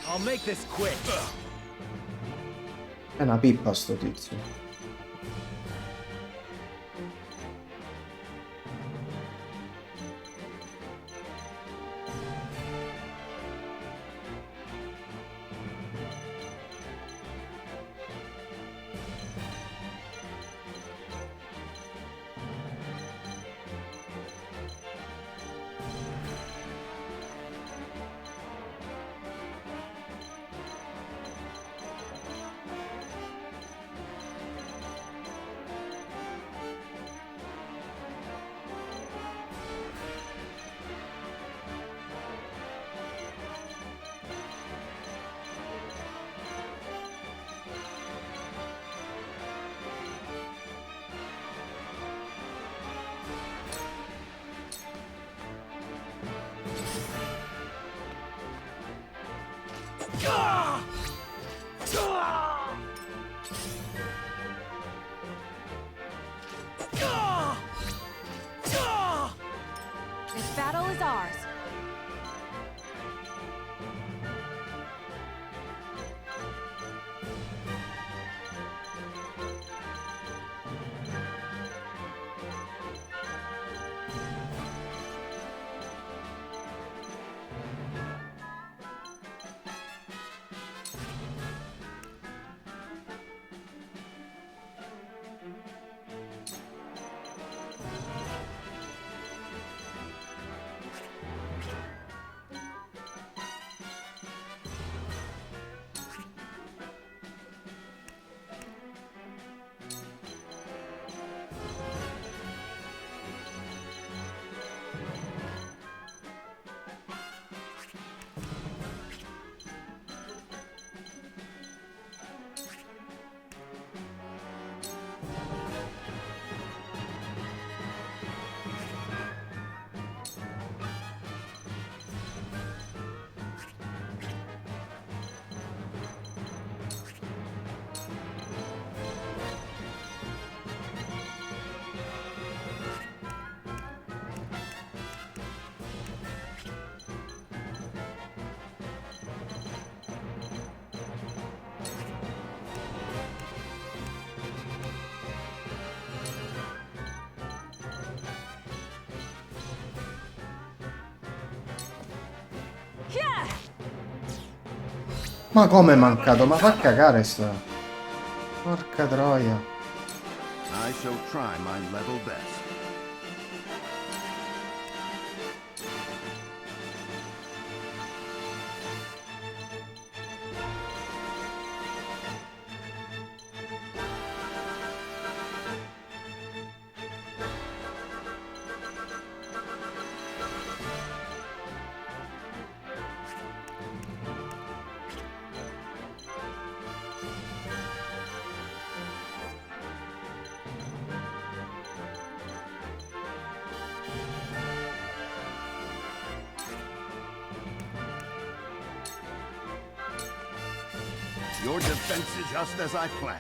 I'll make this quick. È una pippa sto tizio. This battle is ours. Ma come è mancato? Ma fa cagare sta. Porca troia. I shall try my level best. Your defense is just as I planned.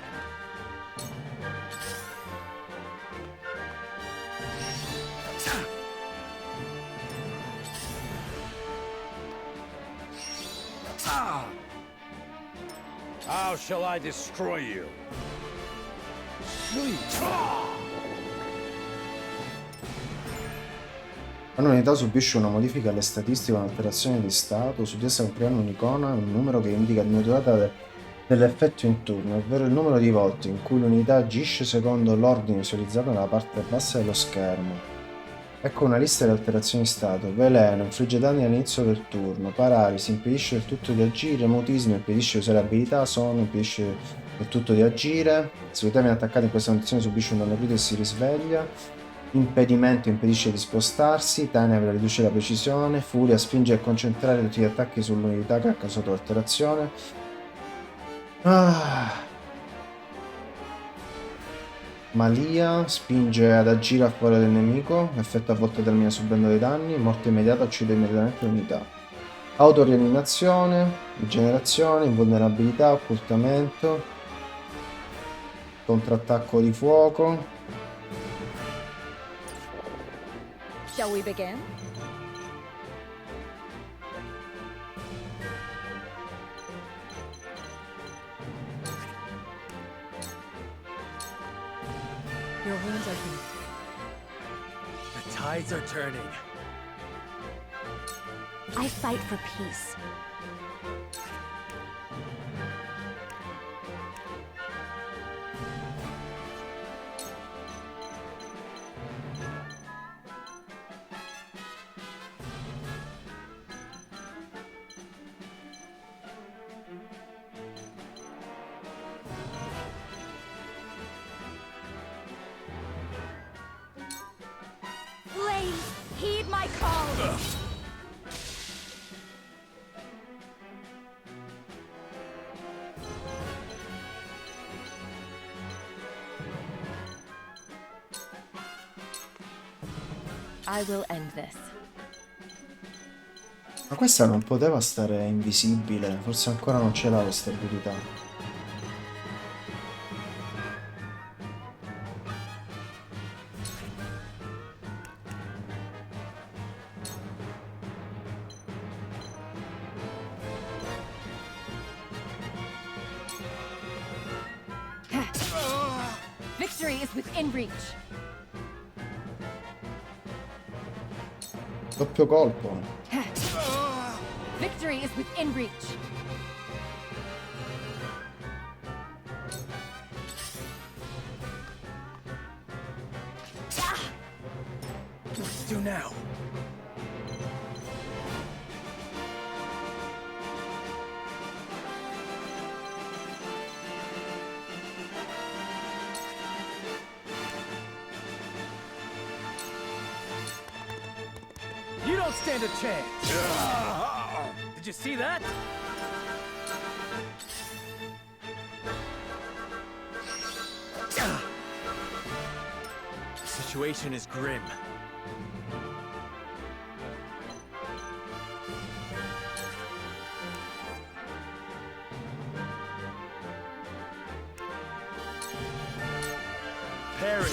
How shall I destroy you? Quando un'unità subisce una modifica alle statistiche o un'alterazione di stato, su di essa compariranno un'icona e un numero che indica la durata dell'effetto in turno, ovvero il numero di volte in cui l'unità agisce secondo l'ordine visualizzato nella parte bassa dello schermo. Ecco una lista di alterazioni di stato. Veleno, infligge danni all'inizio del turno. Paralisi, impedisce del tutto di agire. Mutismo, impedisce di usare abilità. Sonno, impedisce del tutto di agire. Se l'unità viene attaccata in questa condizione subisce un danno critico e si risveglia. Impedimento, impedisce di spostarsi. Tenebra, riduce la precisione. Furia, spinge a concentrare tutti gli attacchi sull'unità che ha causato l'alterazione. Malia, spinge ad agire a favore del nemico, effetto a volte termina subendo dei danni, morte immediata, uccide immediatamente l'unità. Autorianimazione, rigenerazione, invulnerabilità, occultamento, contrattacco di fuoco. Shall we begin? Your wounds are healed. The tides are turning. I fight for peace. Heed my call! I will end this. Ma questa non poteva stare invisibile, forse ancora non ce l'ha questa abilità. Victory is within reach. Doppio colpo. Victory is within reach. Let's do now. You don't stand a chance! Did you see that? The situation is grim. Parry.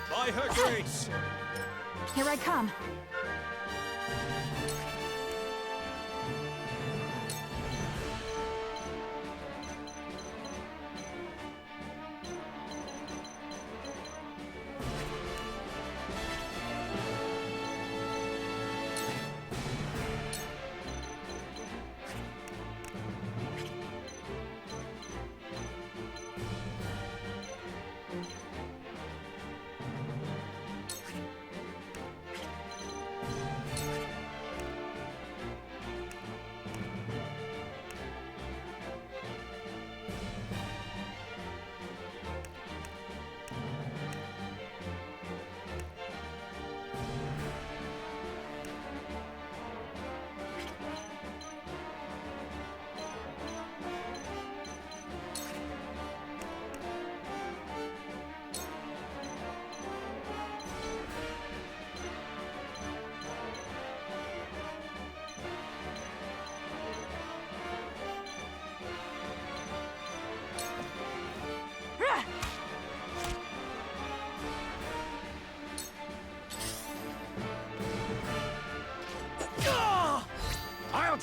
By her grace! Here I come.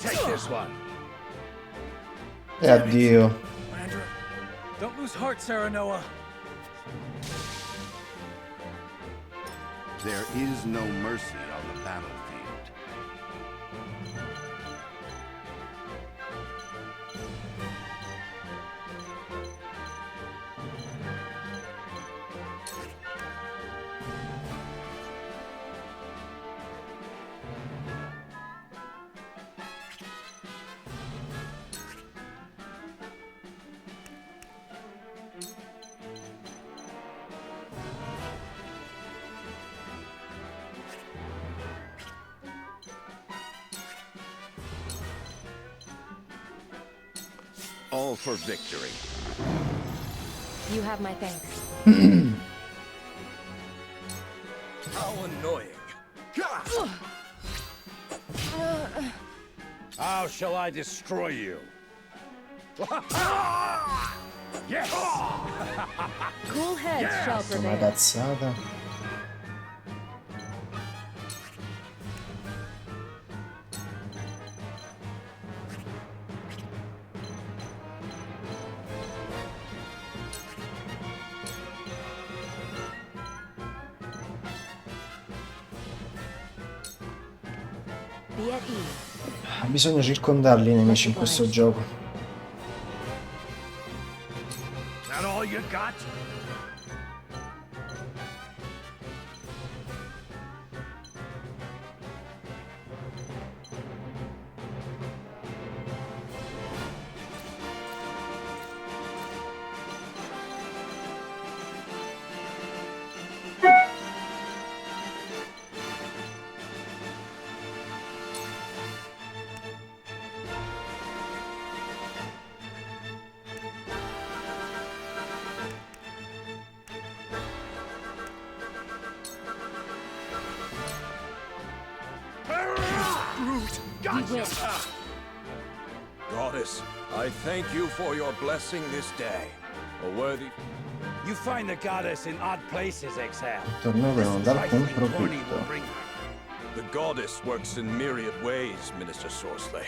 Take this one. E addio. Landra, don't lose heart, Serenoa. There is no mercy on the battlefield. All for victory. You have my thanks. How annoying. How shall I destroy you? Yes! Cool heads Yes! shall Una prevail. cazzata. Be at ease. Bisogna circondarli i nemici in questo gioco. Is that all you got? Gotcha. Goddess, I thank you for your blessing this day. A worthy... You find the goddess in odd places, Exhale. Torneo per non dar Trifling tourney contropietto. will bring The goddess works in myriad ways, Minister Sorsley.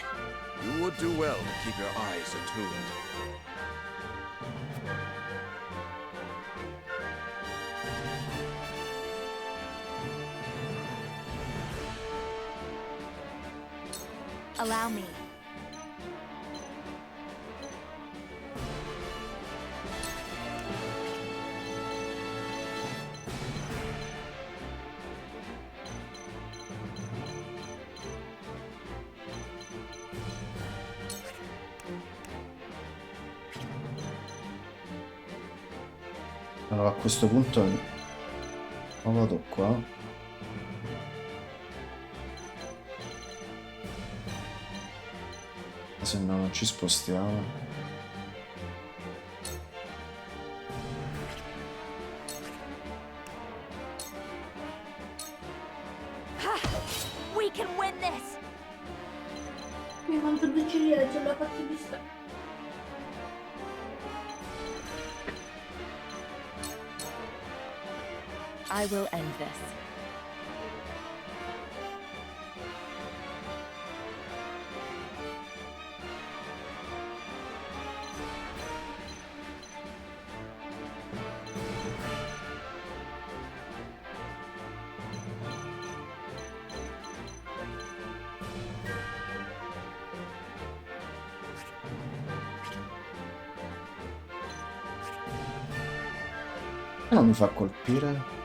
You would do well to keep your eyes attuned. Allow me. Allora a questo punto vado qua. Se no non ci spostiamo. We can win this. Mi mangio due ciliegie alla parte di sta. I will end this. Non mi fa colpire.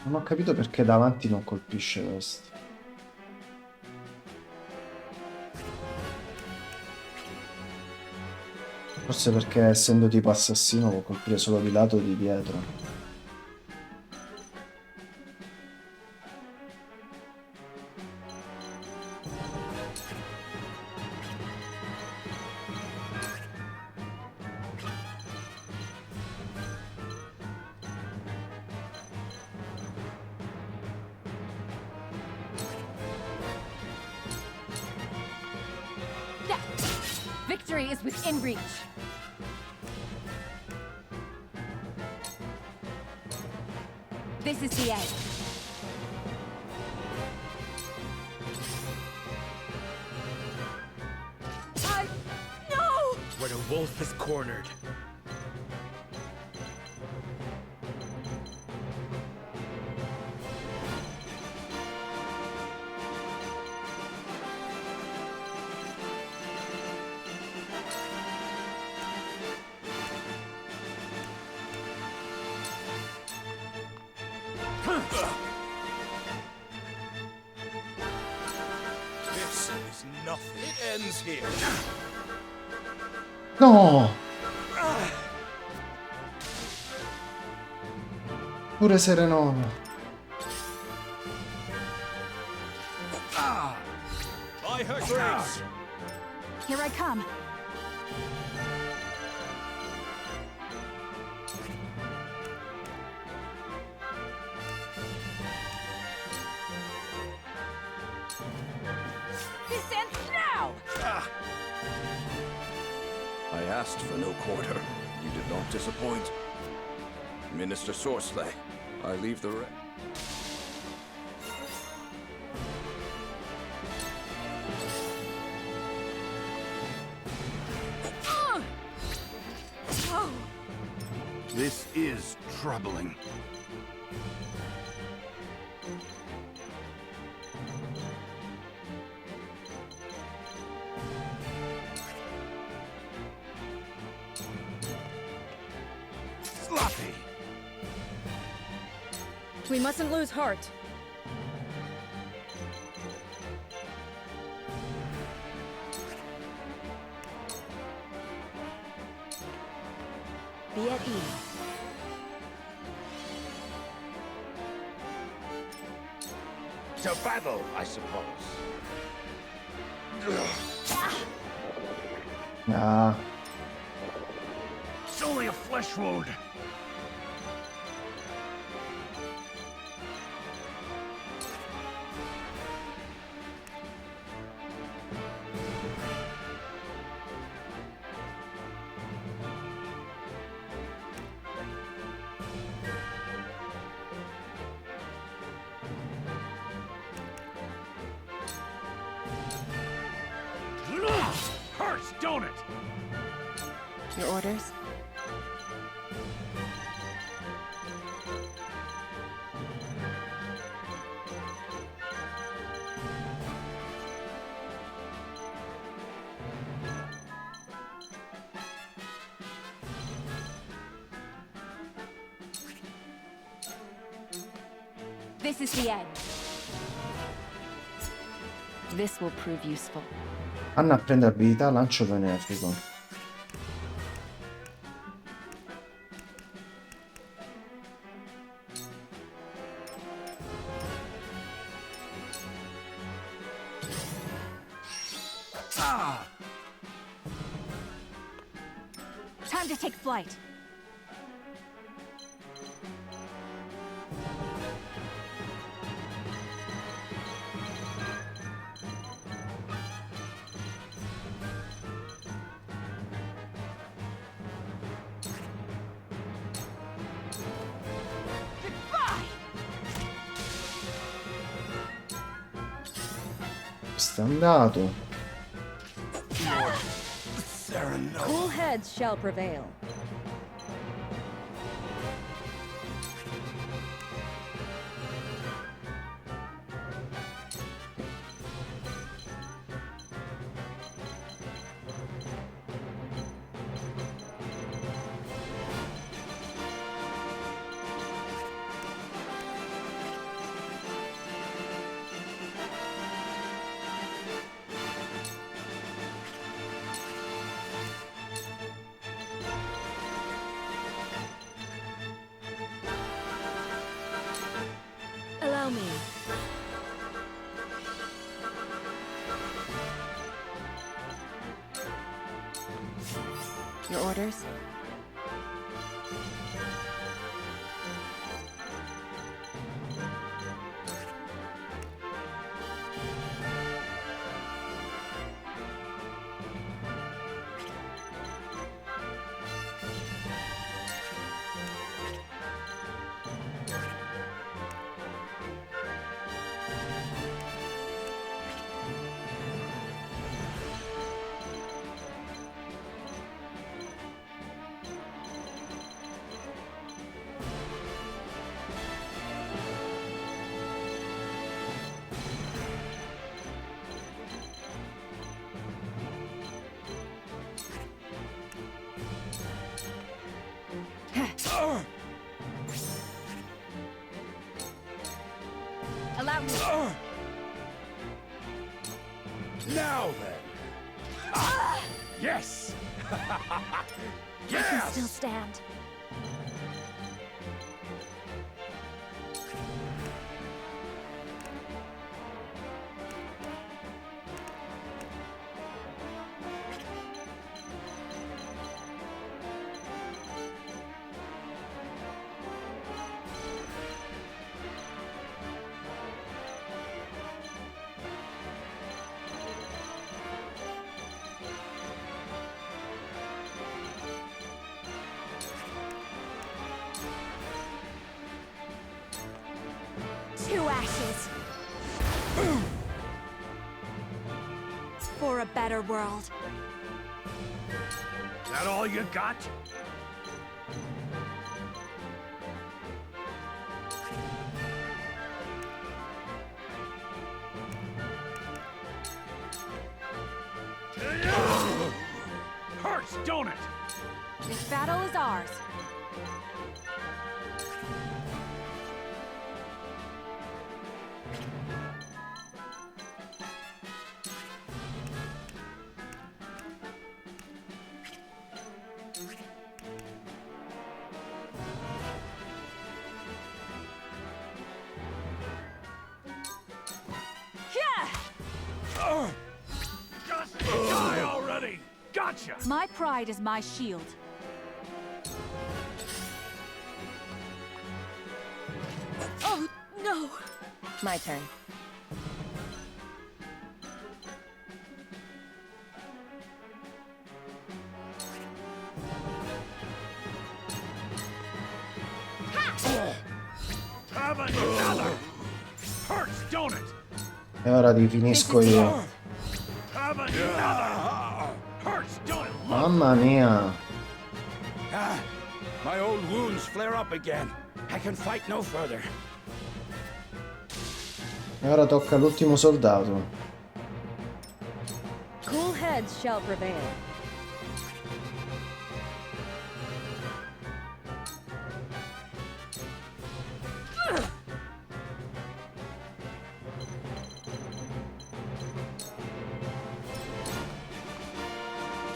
Non ho capito perché davanti non colpisce questo. Forse perché essendo tipo assassino può colpire solo di lato o di dietro. Victory is within reach. This is the end. No! When a wolf is cornered. This is nothing. It ends here. No! Pure Serenova. By her grace. Here I come. This ends now! I asked for no quarter. You did not disappoint. Minister Sorsley, I leave the rest. This is troubling. Sloppy. We mustn't lose heart. Be at ease. To battle, I suppose. Ah. It's only a flesh wound. Hurts, don't it? Your orders? This is the end. This will prove useful. Anna apprende abilità lancio benefico. Time to take flight. Questo è andato. Cool heads shall prevail. Allow me. Your orders? have me. Now then. Yes! I can still stand. Two ashes. For a better world. That all you got? Hurts, don't it? This battle is ours. Just die already! Gotcha! My pride is my shield. Oh, no! My turn. Have another! Hurts, don't it? E ora ti finisco io. Have another! Hurts, don't it? Mamma mia. Ah, my old wounds flare up again. I can fight no further. E ora tocca all'ultimo soldato. Cool heads shall prevail.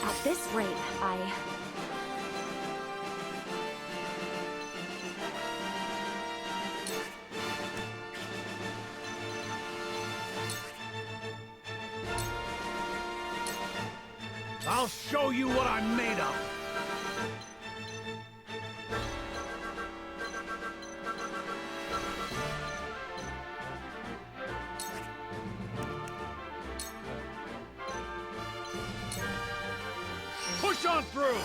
At this rate, I'll show you what I'm made of. Push on through!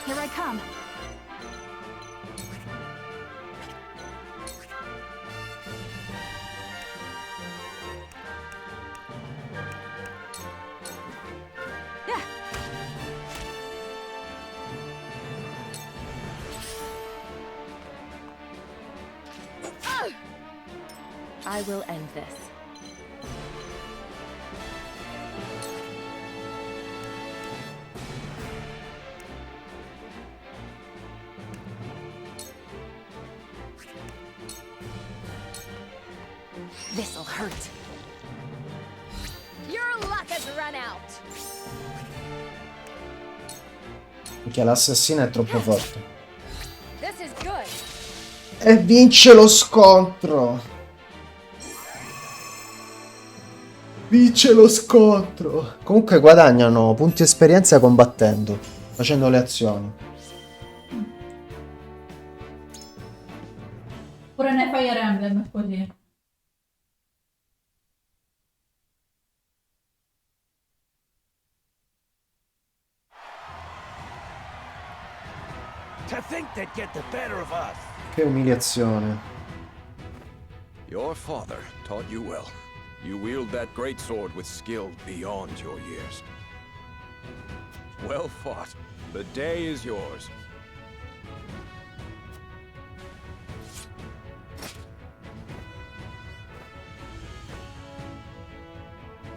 Here I come. I will end this. This'll hurt. Your luck has run out. Perché l'assassino è troppo forte. This is good. E vince lo scontro. Vince lo scontro. Comunque guadagnano punti esperienza combattendo, facendo le azioni. Pure nei Fire Emblem è così. To think they'd get the better of us. Che umiliazione. Your father taught you well. You wield that great sword with skill beyond your years. Well fought. The day is yours.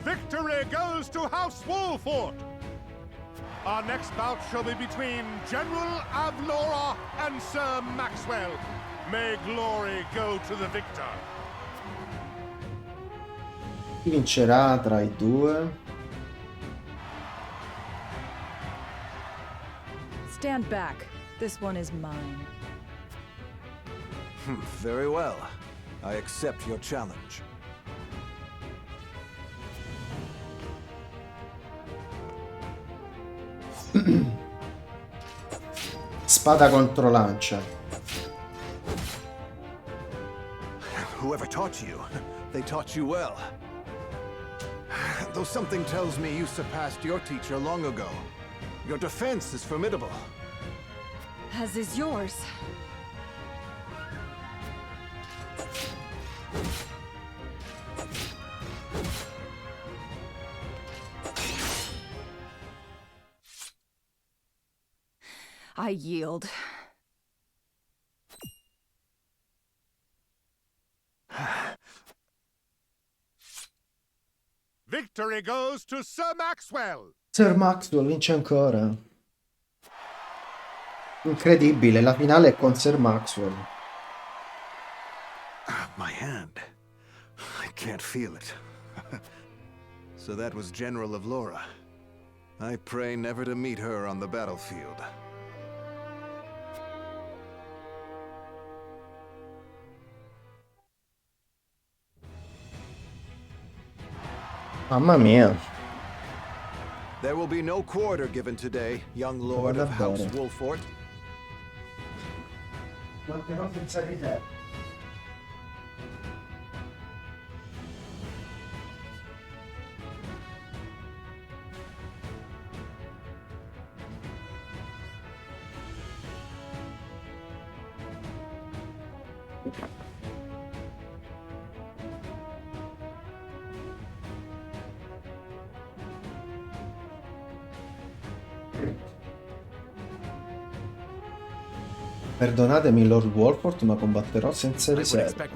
Victory goes to House Wolford! Our next bout shall be between General Avlora and Sir Maxwell. May glory go to the victor. Chi vincerà tra i due? Stand back. This one is mine. Very well. I accept your challenge. Spada contro lancia. Whoever taught you, they taught you well. Though something tells me you surpassed your teacher long ago. Your defense is formidable. As is yours. I yield. Victory goes to Sir Maxwell. Sir Maxwell vince ancora. Incredibile, la finale è con Sir Maxwell. My hand. I can't feel it. So that was General Avlora. I pray never to meet her on the battlefield. Mamma mia. There will be no quarter given today, young lord of House Wolfort. Manterrò senza di te. Perdonatemi Lord Wolfort, ma combatterò senza riserve.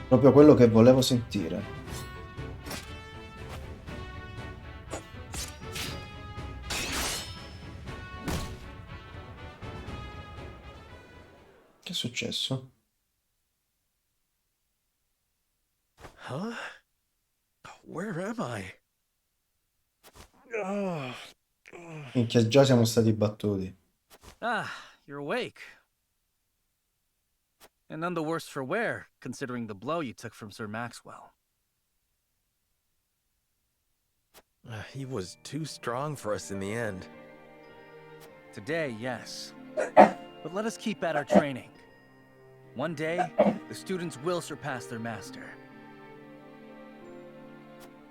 Proprio quello che volevo sentire. Che è successo? Huh? Where am I? Oh. Minchia, già siamo stati battuti. Ah, you're awake. And none the worse for wear, considering the blow you took from Sir Maxwell. He was too strong for us in the end. Today, yes. But let us keep at our training. One day, the students will surpass their master.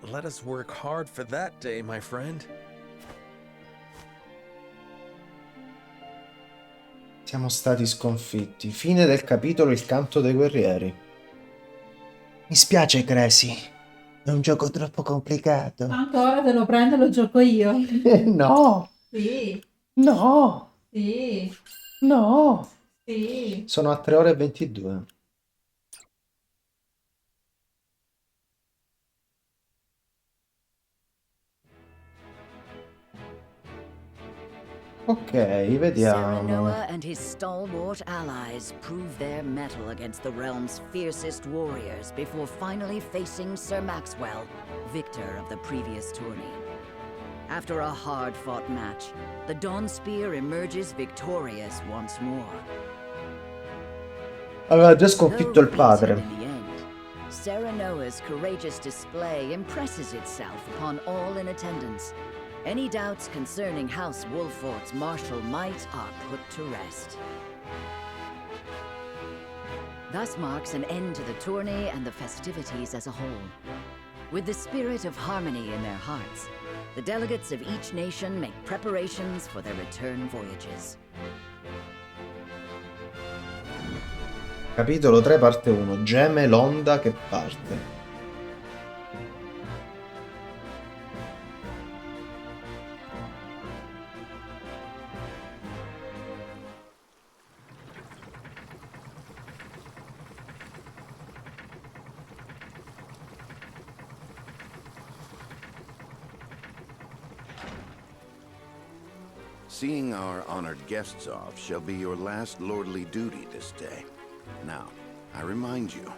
Let us work hard for that day, my friend. Siamo stati sconfitti. Fine del capitolo Il canto dei guerrieri. Mi spiace, Crazy. È un gioco troppo complicato. Tanto ora te lo prendo e lo gioco io. No! Sì. No! Sì. No! Sì. Sono a 3 ore e 22. Ok, vediamo. Serenoa and his stalwart allies prove their mettle against the realm's fiercest warriors before finally facing Sir Maxwell, victor of the previous tourney. After a hard-fought match, the Dawn Spear emerges victorious once more. Aveva già sconfitto il padre. In the end, Serenoa's courageous display impresses itself upon all in attendance. Any doubts concerning House Wolfort's martial might are put to rest. Thus marks an end to the tourney and the festivities as a whole. With the spirit of harmony in their hearts, the delegates of each nation make preparations for their return voyages. Capitolo 3, parte 1. Geme l'onda che parte. Seeing our honored guests off shall be your last lordly duty this day. Now, I remind you.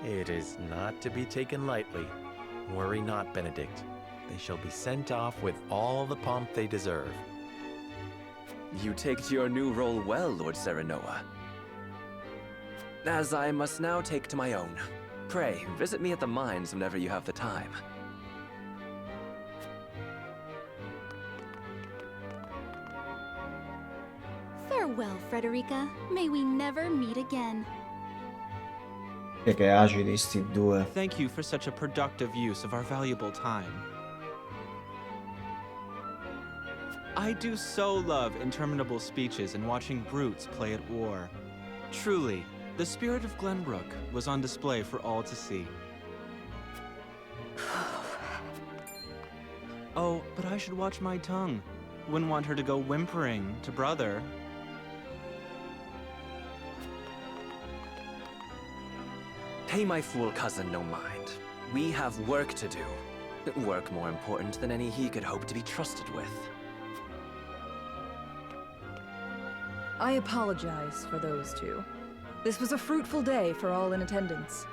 It is not to be taken lightly. Worry not, Benedict. They shall be sent off with all the pomp they deserve. You take to your new role well, Lord Serenoa. As I must now take to my own. Pray, visit me at the mines whenever you have the time. Farewell, Frederica. May we never meet again. Che acidi sti due. Thank you for such a productive use of our valuable time. I do so love interminable speeches and watching brutes play at war. Truly, the spirit of Glenbrook was on display for all to see. Oh, but I should watch my tongue. Wouldn't want her to go whimpering to brother. Pay my fool cousin no mind. We have work to do. Work more important than any he could hope to be trusted with. I apologize for those two. This was a fruitful day for all in attendance.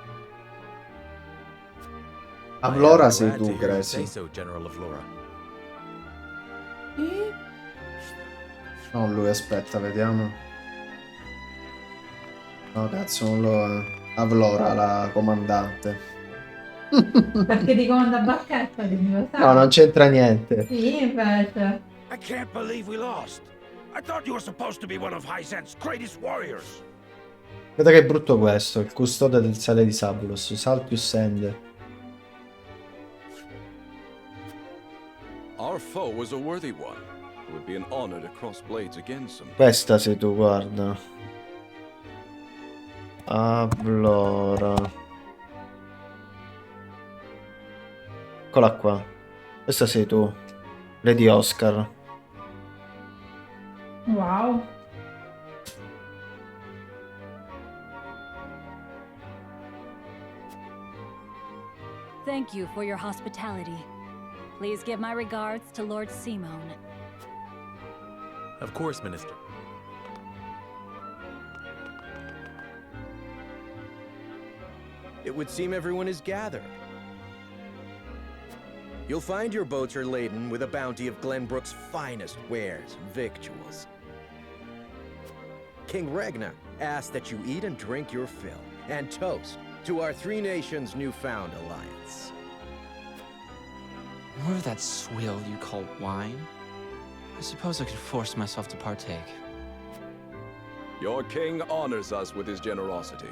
Avlora sei tu, Gracie. Say so, General of Lora. No, lui aspetta, vediamo. No, cazzo, non lo è. Avlora, la comandante. Perché ti comanda bacchetta di università? No, non c'entra niente. Sì, invece. I can't believe we lost. I thought you were supposed to be one of Hyzant's greatest warriors. Guarda che brutto questo, il custode del sale di Sabulos, Saltius Ende. Our foe was a worthy one. It would be an honor to cross blades again someday. Questa sei tu, guarda. Allora. Eccola qua. Questa sei tu. Lady Oscar. Wow. Thank you for your hospitality. Please give my regards to Lord Simone. Of course, Minister. It would seem everyone is gathered. You'll find your boats are laden with a bounty of Glenbrook's finest wares and victuals. King Regna asks that you eat and drink your fill, and toast to our three nations' newfound alliance. More of that swill you call wine? I suppose I could force myself to partake. Your king honors us with his generosity.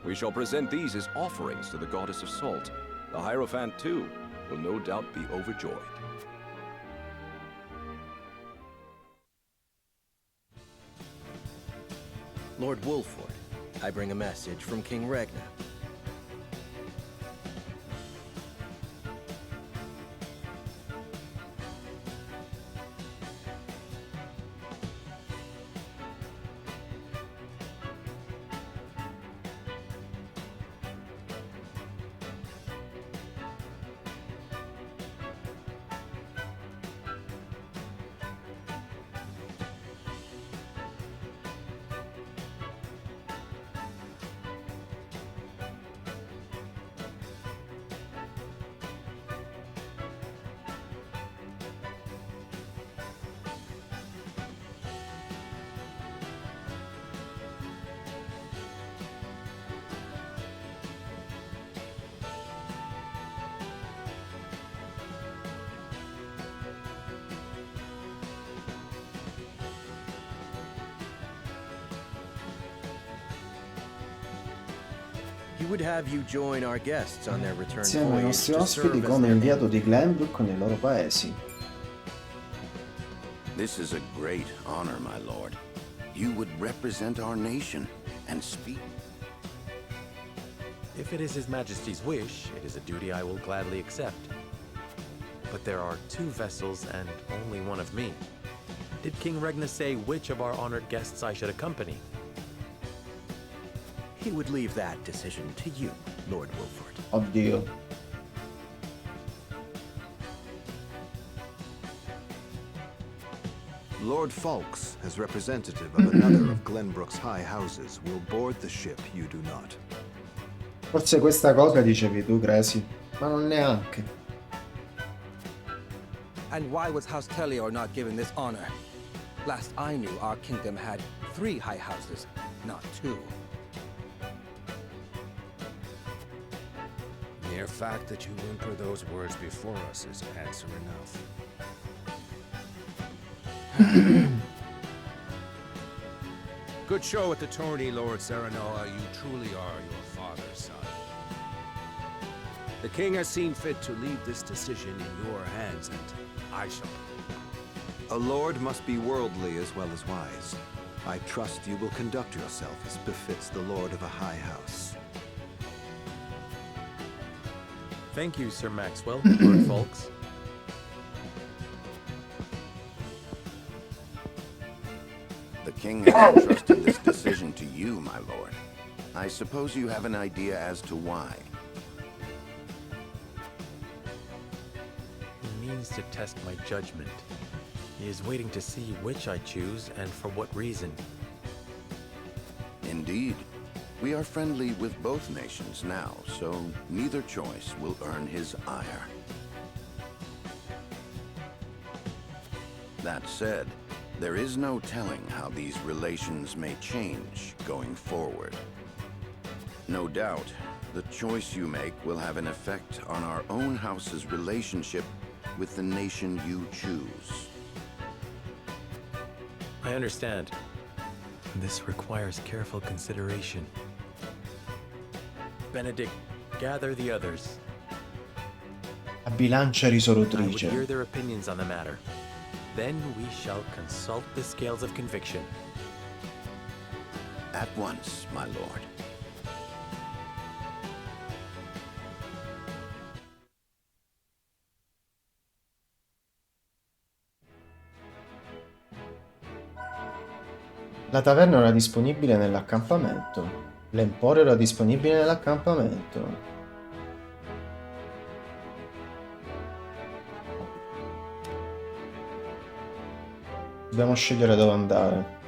We shall present these as offerings to the goddess of salt. The Hierophant, too, will no doubt be overjoyed. Lord Wolford, I bring a message from King Regna. He would have you join our guests on their return Insieme ai voyage nostri to ospiti serve as come their inviato di Glenbrook nei loro paesi. This is a great honor, my lord. You would represent our nation and speak. If it is His Majesty's wish, it is a duty I will gladly accept. But there are 2 vessels and only one of me. Did King Regna say which of our honored guests I should accompany? he would leave that decision to you, Lord Wolford. Oddio. Lord Falks, as representative of another of Glenbrook's high houses, will board the ship you do not. Forse questa cosa dicevi tu, Gracie, ma non neanche. And why was House Tellior not given this honor? Last I knew, our kingdom had 3 high houses, not 2. Mere fact that you whimper those words before us is answer enough. Good show at the tourney, Lord Serenoa. You truly are your father's son. The king has seen fit to leave this decision in your hands, and I shall. A lord must be worldly as well as wise. I trust you will conduct yourself as befits the lord of a high house. Thank you, Sir Maxwell, Lord Falks. The king has entrusted this decision to you, my lord. I suppose you have an idea as to why. He means to test my judgment. He is waiting to see which I choose and for what reason. Indeed. We are friendly with both nations now, so neither choice will earn his ire. That said, there is no telling how these relations may change going forward. No doubt, the choice you make will have an effect on our own house's relationship with the nation you choose. I understand. This requires careful consideration. Benedict, gather the others. A bilancia I would risolutrice. hear their opinions on the matter. Then we shall consult the scales of conviction. At once, my lord. La taverna era disponibile nell'accampamento. L'emporio era disponibile nell'accampamento. Dobbiamo scegliere dove andare.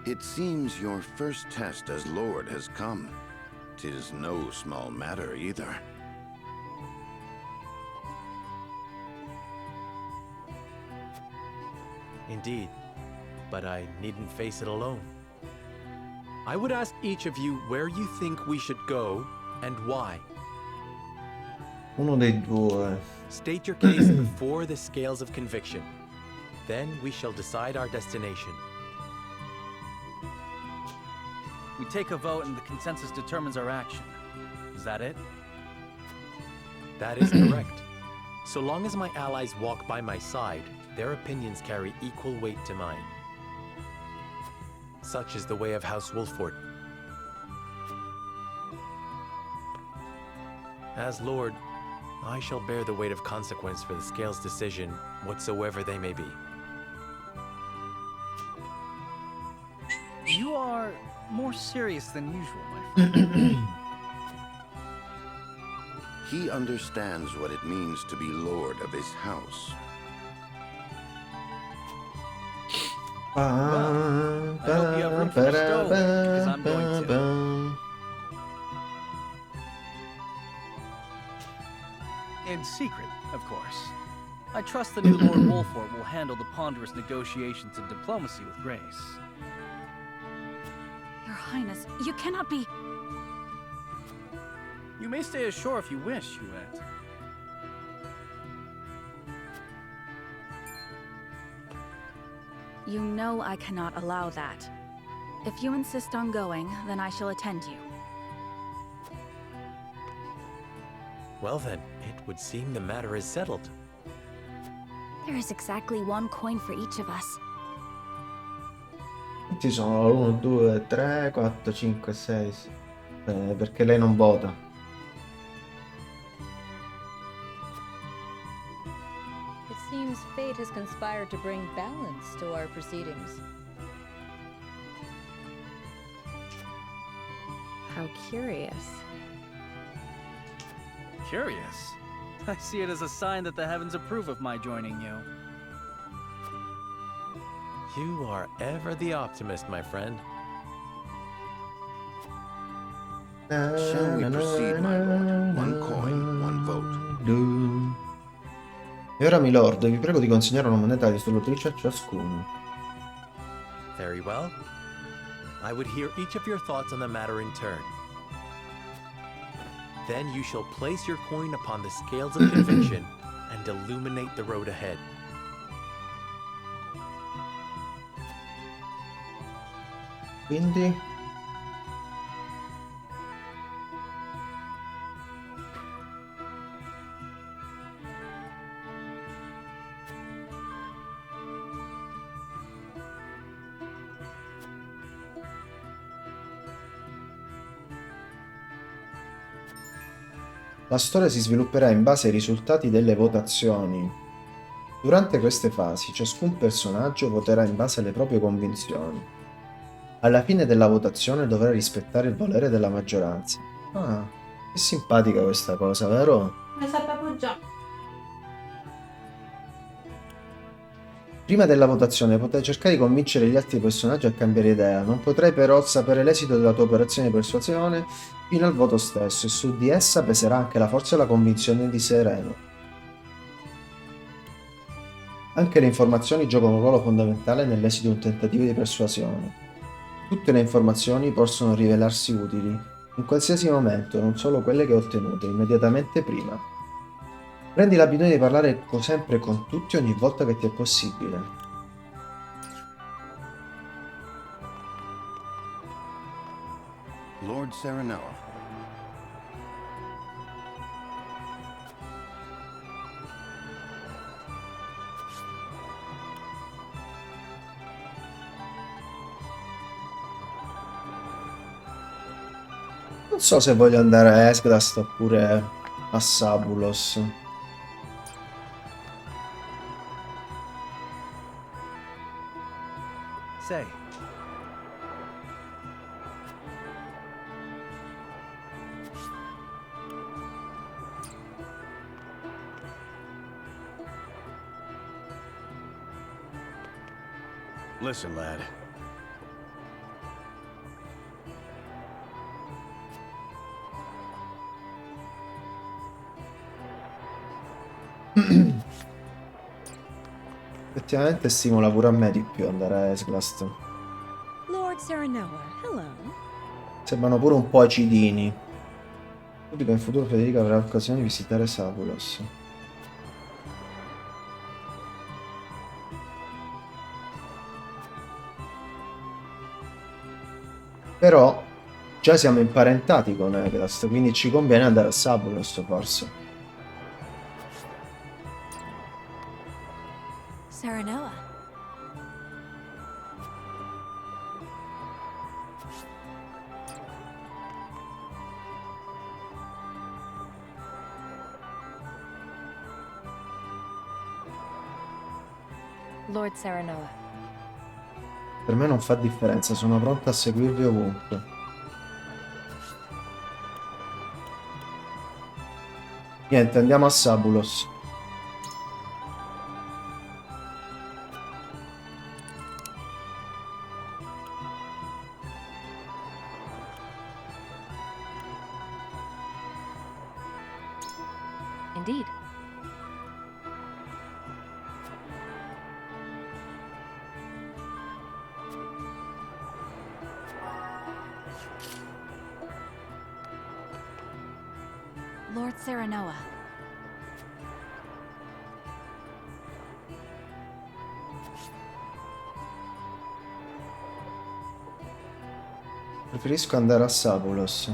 It seems your first test as lord has come. 'Tis no small matter either. Indeed, but I needn't face it alone. I would ask each of you where you think we should go and why. Uno dei due. State your case before the scales of conviction. Then we shall decide our destination. We take a vote and the consensus determines our action. Is that it? That is correct. So long as my allies walk by my side, their opinions carry equal weight to mine. Such is the way of House Wolford. As Lord, I shall bear the weight of consequence for the Scales' decision, whatsoever they may be. You are more serious than usual, my friend. He understands what it means to be lord of his house. I hope you have room for a stowaway, because I'm going to. In secret, of course. I trust the new Lord Wolford will handle the ponderous negotiations and diplomacy with grace. Your Highness, you cannot be... You may stay ashore if you wish, Huette. You know I cannot allow that. If you insist on going, then I shall attend you. Well then, it would seem the matter is settled. There is exactly one coin for each of us. Ci sono 1, 2, 3, 4, 5, 6. Perché lei non vota. seems fate has conspired to bring balance to our proceedings. How curious. Curious? I see it as a sign that the heavens approve of my joining you. You are ever the optimist, my friend. Shall we proceed, my lord? One coin, one vote. E ora, milord, vi prego di consegnare una moneta risolutrice a ciascuno. Very well. I would hear each of your thoughts on the matter in turn. Then you shall place your coin upon the scales of conviction and illuminate the road ahead. Quindi la storia si svilupperà in base ai risultati delle votazioni. Durante queste fasi, ciascun personaggio voterà in base alle proprie convinzioni. Alla fine della votazione dovrà rispettare il volere della maggioranza. Ah, che simpatica questa cosa, vero? Ne sapevo già. Prima della votazione potrai cercare di convincere gli altri personaggi a cambiare idea, non potrai però sapere l'esito della tua operazione di persuasione fino al voto stesso e su di essa peserà anche la forza e la convinzione di Sereno. Anche le informazioni giocano un ruolo fondamentale nell'esito di un tentativo di persuasione. Tutte le informazioni possono rivelarsi utili in qualsiasi momento, non solo quelle che ho ottenuto immediatamente prima. Prendi l'abitudine di parlare sempre con tutti ogni volta che ti è possibile. Lord Serenoa. Non so se voglio andare a Esgrast oppure a Sabulos. Say. Listen, lad. Effettivamente stimola pure a me di più andare a Esglast. Lord Serenoa, hello. Sembrano pure un po' acidini. Credo che in futuro Federica avrà occasione di visitare Sabulos. Però già siamo imparentati con Esglast, quindi ci conviene andare a Sabulos forse. Serenoa. Lord Serenoa. Per me non fa differenza, sono pronta a seguirvi ovunque. Niente, andiamo a Sabulos. Indeed. Lord Serenoa. Preferisco andare a Sabulos.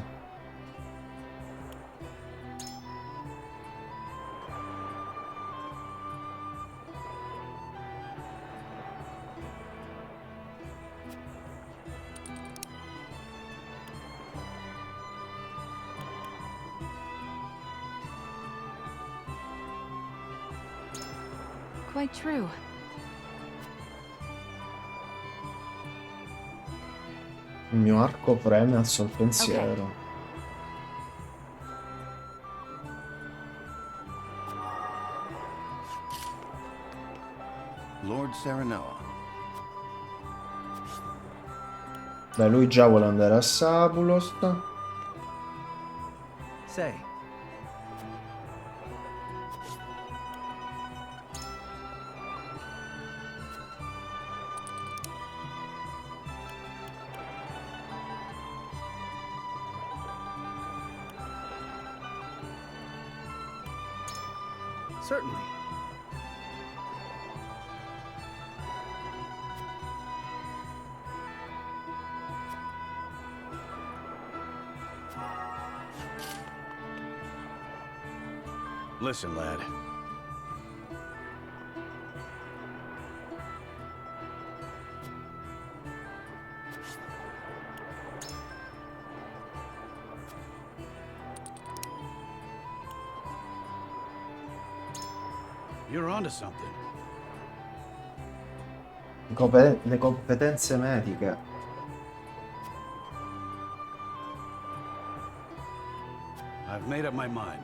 quite true. Il mio arco preme al sol pensiero. Lord Serenoa. Beh, lui già vuole andare a Sabulos. Say. Certainly. Listen, lad. You're onto something. Le competenze mediche. I've made up my mind.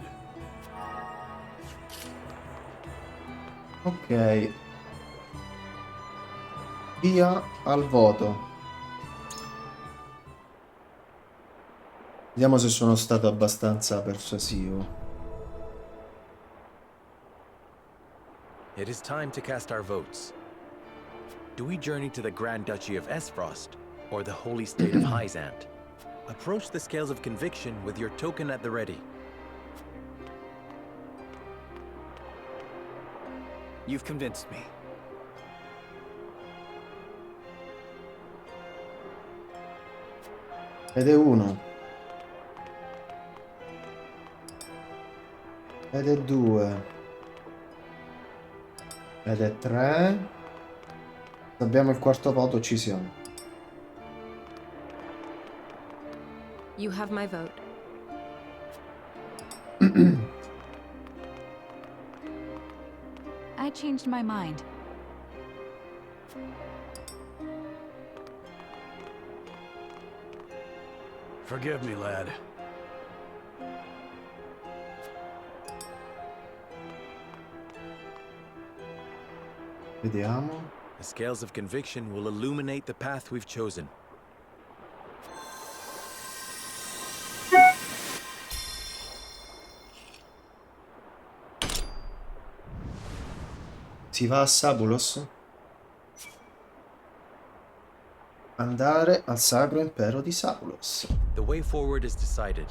Ok. Via al voto. Vediamo se sono stato abbastanza persuasivo. It is time to cast our votes. Do we journey to the Grand Duchy of Esfrost, or the Holy State of Hyzant? Approach the scales of conviction with your token at the ready. You've convinced me. Ed è 1. Ed è 2. Ed è 3. Se abbiamo il quarto voto ci siamo. You have my vote. I changed my mind. Forgive me, lad. Vediamo. The scales of conviction will illuminate the path we've chosen. Si va a Sabulos? Andare al Sacro Impero di Sabulos. The way forward is decided.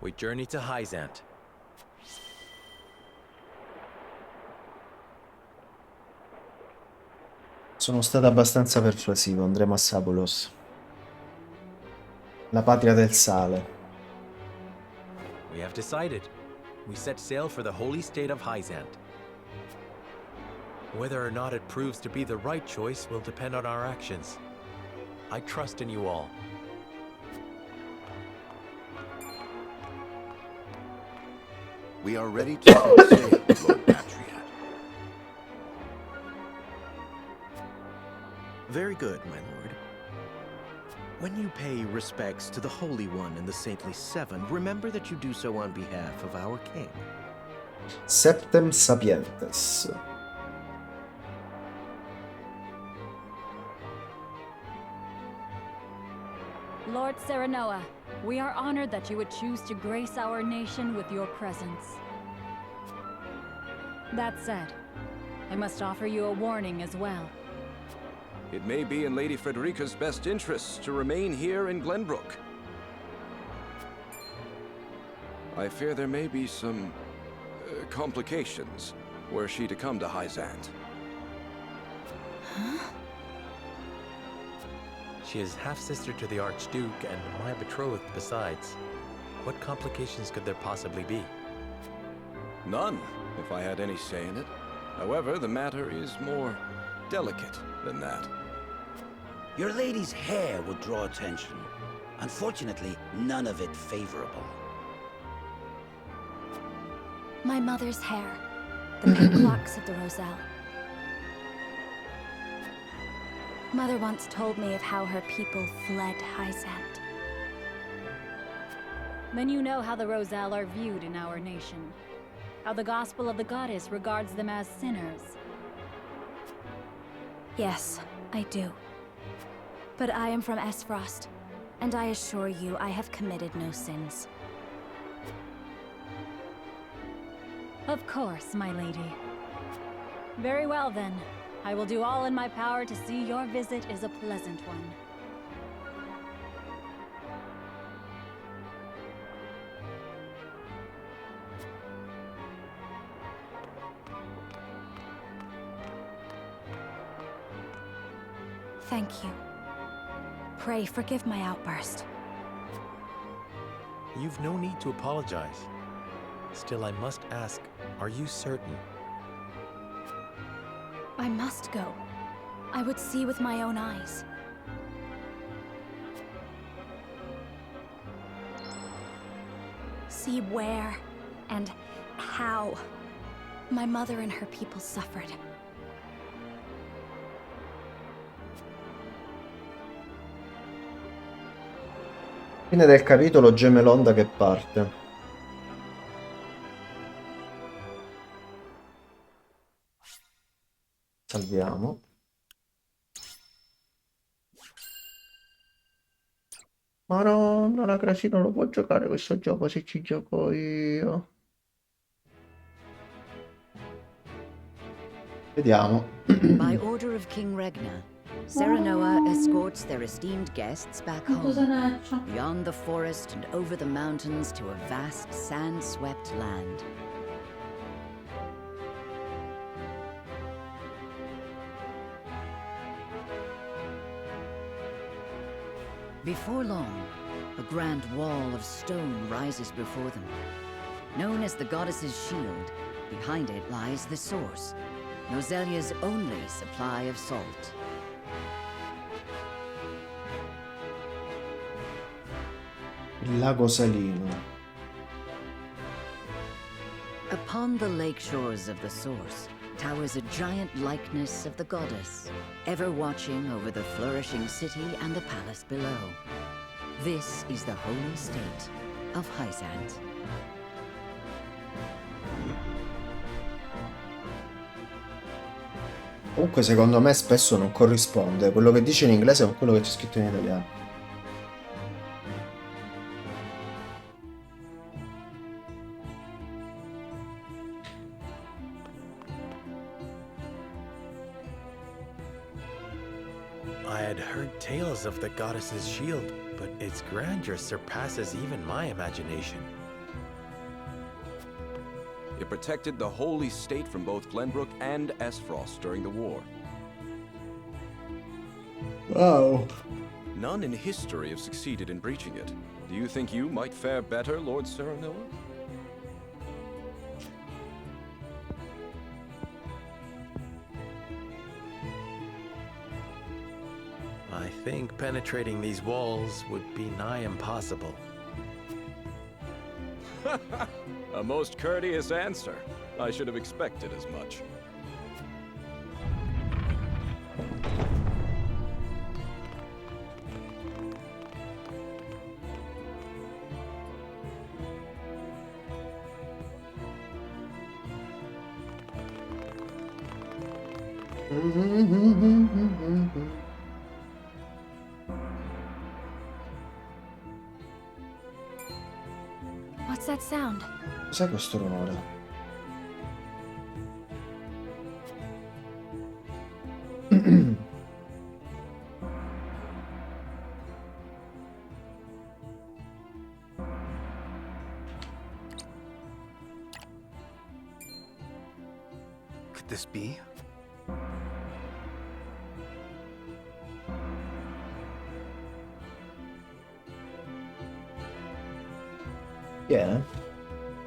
We journey to Hyzant. Sono stato abbastanza persuasivo, andremo a Sabulos. La patria del sale. We have decided. We set sail for the Holy State of Hyzant. Whether or not it proves to be the right choice will depend on our actions. I trust in you all. We are ready to set sail, Lord Patriot. Very good, my lord. When you pay respects to the Holy One and the Saintly Seven, remember that you do so on behalf of our king. Septem Sapientes. Lord Serenoa, we are honored that you would choose to grace our nation with your presence. That said, I must offer you a warning as well. It may be in Lady Frederica's best interests to remain here in Glenbrook. I fear there may be some complications were she to come to Hyzant. Huh? She is half-sister to the Archduke and my betrothed besides. What complications could there possibly be? None, if I had any say in it. However, the matter is more delicate than that. Your lady's hair would draw attention. Unfortunately, none of it favorable. My mother's hair. The pink clocks of the Roselle. Mother once told me of how her people fled Hyzant. Then you know how the Roselle are viewed in our nation. How the gospel of the goddess regards them as sinners. Yes, I do. But I am from Esfrost, and I assure you I have committed no sins. Of course, my lady. Very well then. I will do all in my power to see your visit is a pleasant one. Thank you. Pray forgive my outburst. You've no need to apologize. Still, I must ask, are you certain? I must go. I would see with my own eyes. See where and how my mother and her people suffered. Fine del capitolo, Gemelonda che parte. Salviamo. Madonna, la Crasi non lo può giocare questo gioco se ci gioco io. Vediamo. By order of King Regna, Serenoa escorts their esteemed guests back home, beyond the forest and over the mountains to a vast sand-swept land. Before long, a grand wall of stone rises before them. Known as the Goddess's Shield, behind it lies the source, Noselia's only supply of salt. Il lago salino. Upon the lake shores of the source towers a giant likeness of the goddess, ever watching over the flourishing city and the palace below. This is the holy state of Hyzant. Comunque secondo me spesso non corrisponde quello che dice in inglese con quello che c'è scritto in italiano. I had heard tales of the goddess's shield, but its grandeur surpasses even my imagination. It protected the holy state from both Glenbrook and Esfrost during the war. Wow. None in history have succeeded in breaching it. Do you think you might fare better, Lord Serenoa? I think penetrating these walls would be nigh impossible. A most courteous answer. I should have expected as much. What's that sound? Cos'è questo rumore? Could this be? Yeah.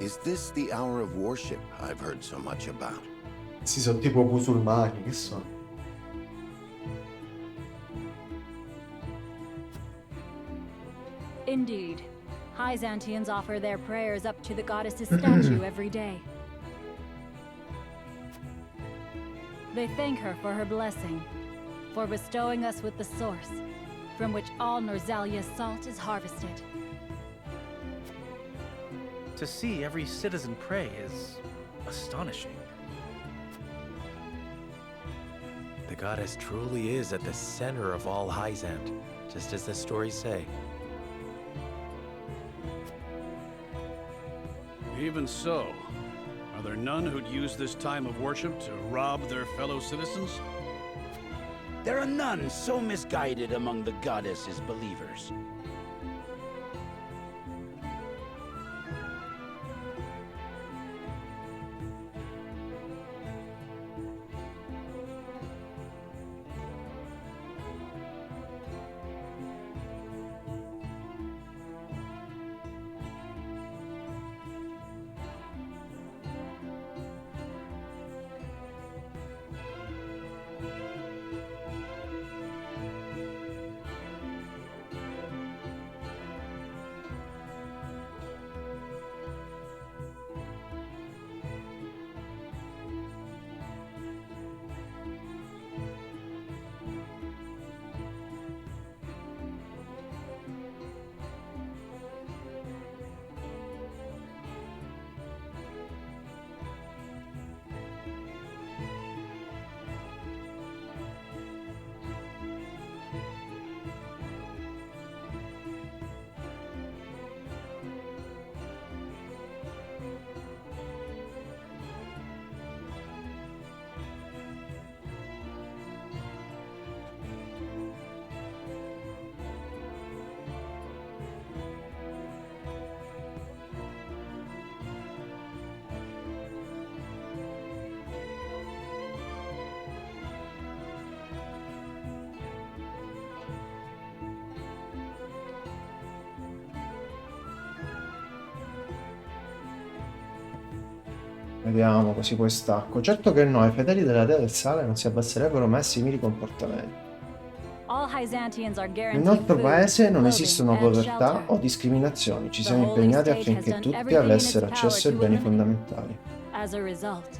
Is this the hour of worship I've heard so much about? Sì, sono tipo musulmani, che sono? Indeed. Hyzantians offer their prayers up to the goddess's statue every day. They thank her for her blessing, for bestowing us with the source, from which all Norzalia's salt is harvested. To see every citizen pray is astonishing. The goddess truly is at the center of all Hyzant, just as the stories say. Even so, are there none who'd use this time of worship to rob their fellow citizens? There are none so misguided among the goddess's believers. Vediamo così poi stacco. Certo che no, ai fedeli della dea del sale non si abbasserebbero mai a simili comportamenti. Nel nostro paese non esistono povertà o discriminazioni, ci siamo impegnati affinché tutti avessero accesso ai beni fondamentali. As a result,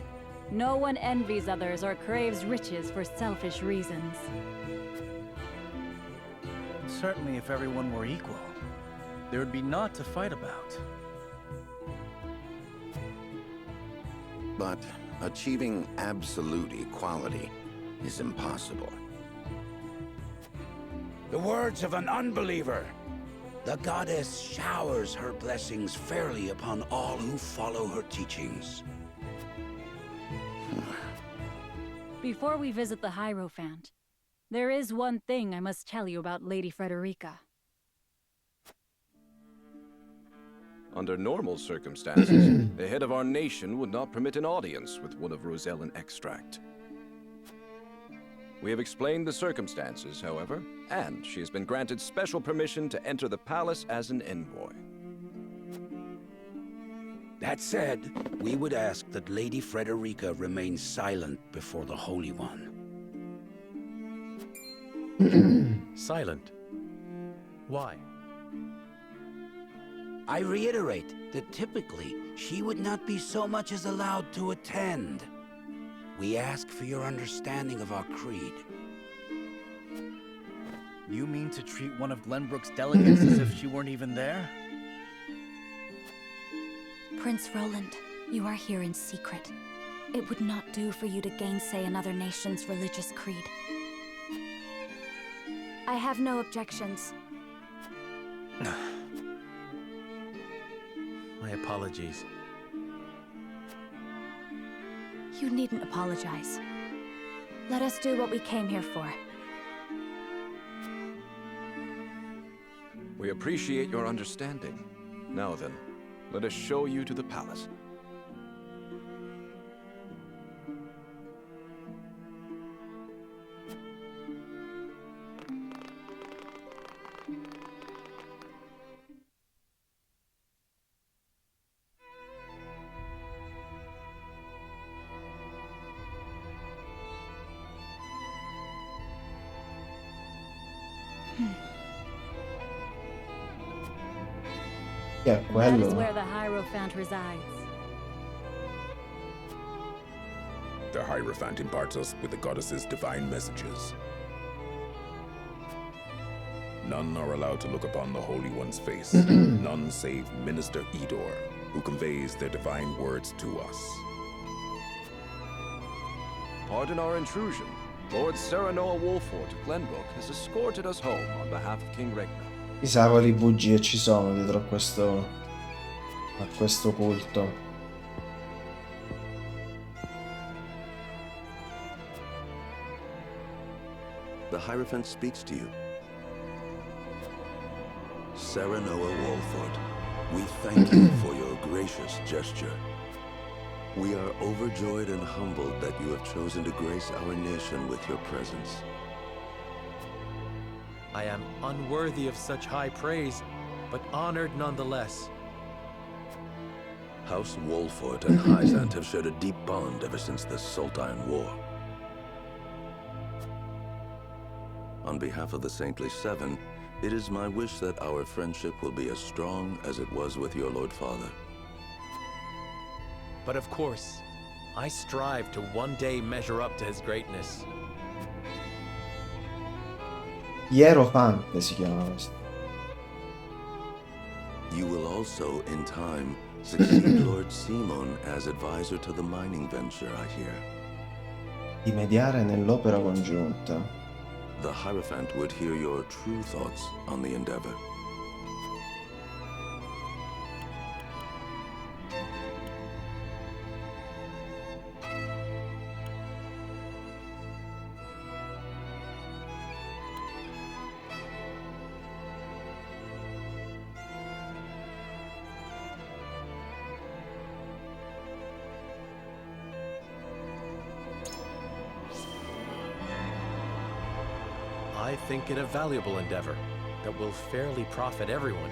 no one envies others or craves riches for selfish reasons. Certainly if everyone were equal, there would be naught to fight about. But achieving absolute equality is impossible. The words of an unbeliever. The goddess showers her blessings fairly upon all who follow her teachings. Before we visit the Hierophant, there is one thing I must tell you about Lady Frederica. Under normal circumstances, the head of our nation would not permit an audience with one of Rosellan extract. We have explained the circumstances, however, and she has been granted special permission to enter the palace as an envoy. That said, we would ask that Lady Frederica remain silent before the Holy One. Silent? Why? I reiterate that typically, she would not be so much as allowed to attend. We ask for your understanding of our creed. You mean to treat one of Glenbrook's delegates as if she weren't even there? Prince Roland, you are here in secret. It would not do for you to gainsay another nation's religious creed. I have no objections. My apologies. You needn't apologize. Let us do what we came here for. We appreciate your understanding. Now then, let us show you to the palace. Che è That is quello? where the Hierophant resides. The Hierophant imparts us with the goddess's divine messages. None are allowed to look upon the Holy One's face. None save Minister Edor, who conveys their divine words to us. Pardon our intrusion. Lord Serenoa Wolfort of Glenbrook has escorted us home on behalf of King Regna. Chissà quali bugie ci sono dietro a questo culto. The Hierophant speaks to you. Serenoa Wolfort, we thank you for your gracious gesture. We are overjoyed and humbled that you have chosen to grace our nation with your presence. I am unworthy of such high praise, but honored nonetheless. House Wolfort and Hyzant have shared a deep bond ever since the Sultan War. On behalf of the Saintly Seven, it is my wish that our friendship will be as strong as it was with your Lord Father. But of course, I strive to one day measure up to his greatness. Hierofante si chiama questo. You will also, in time, succeed Lord Simon as advisor to the mining venture, I hear. Di mediare nell'opera congiunta. The Hierophant would hear your true thoughts on the endeavor. I think it a valuable endeavor that will fairly profit everyone.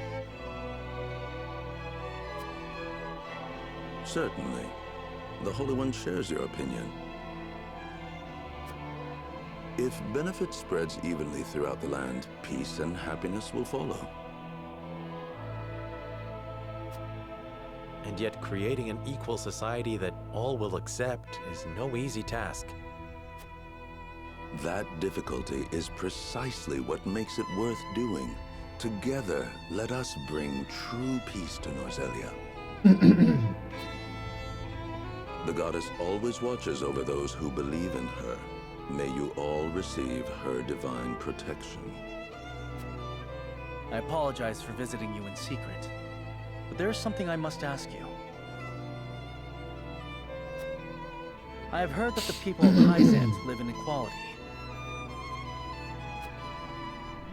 Certainly. The Holy One shares your opinion. If benefit spreads evenly throughout the land, peace and happiness will follow. And yet creating an equal society that all will accept is no easy task. That difficulty is precisely what makes it worth doing. Together, let us bring true peace to Norzelia. The goddess always watches over those who believe in her. May you all receive her divine protection. I apologize for visiting you in secret, but there is something I must ask you. I have heard that the people of Hyzant live in equality.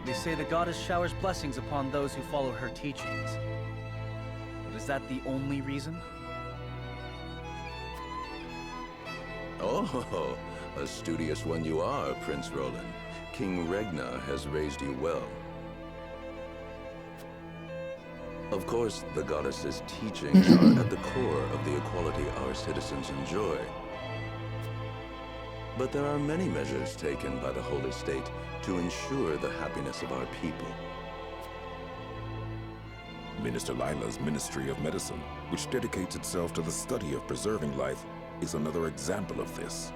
They say the goddess showers blessings upon those who follow her teachings. But is that the only reason? Oh, a studious one you are, Prince Roland. King Regna has raised you well. Of course, the goddess's teachings are at the core of the equality our citizens enjoy. But there are many measures taken by the Holy State to ensure the happiness of our people. Minister Lila's Ministry of Medicine, which dedicates itself to the study of preserving life, is another example of this.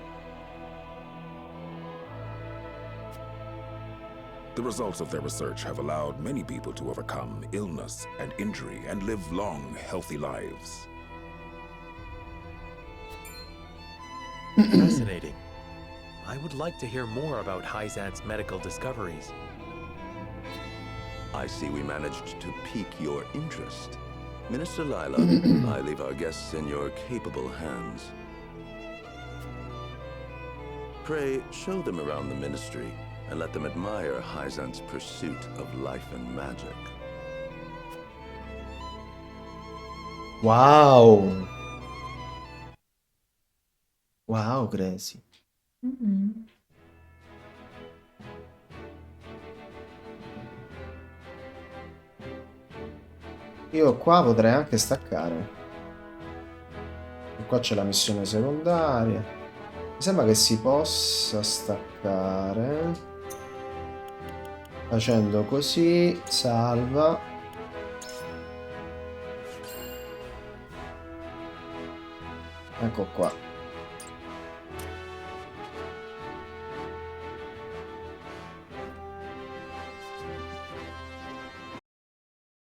The results of their research have allowed many people to overcome illness and injury and live long, healthy lives. Fascinating. I would like to hear more about Hyzant's medical discoveries. I see we managed to pique your interest. Minister Lila, I leave our guests in your capable hands. Pray, show them around the ministry and let them admire Hyzant's pursuit of life and magic. Wow! Wow, Gracie. Io qua potrei anche staccare. E qua c'è la missione secondaria. Mi sembra che si possa staccare facendo così, salva. Ecco qua.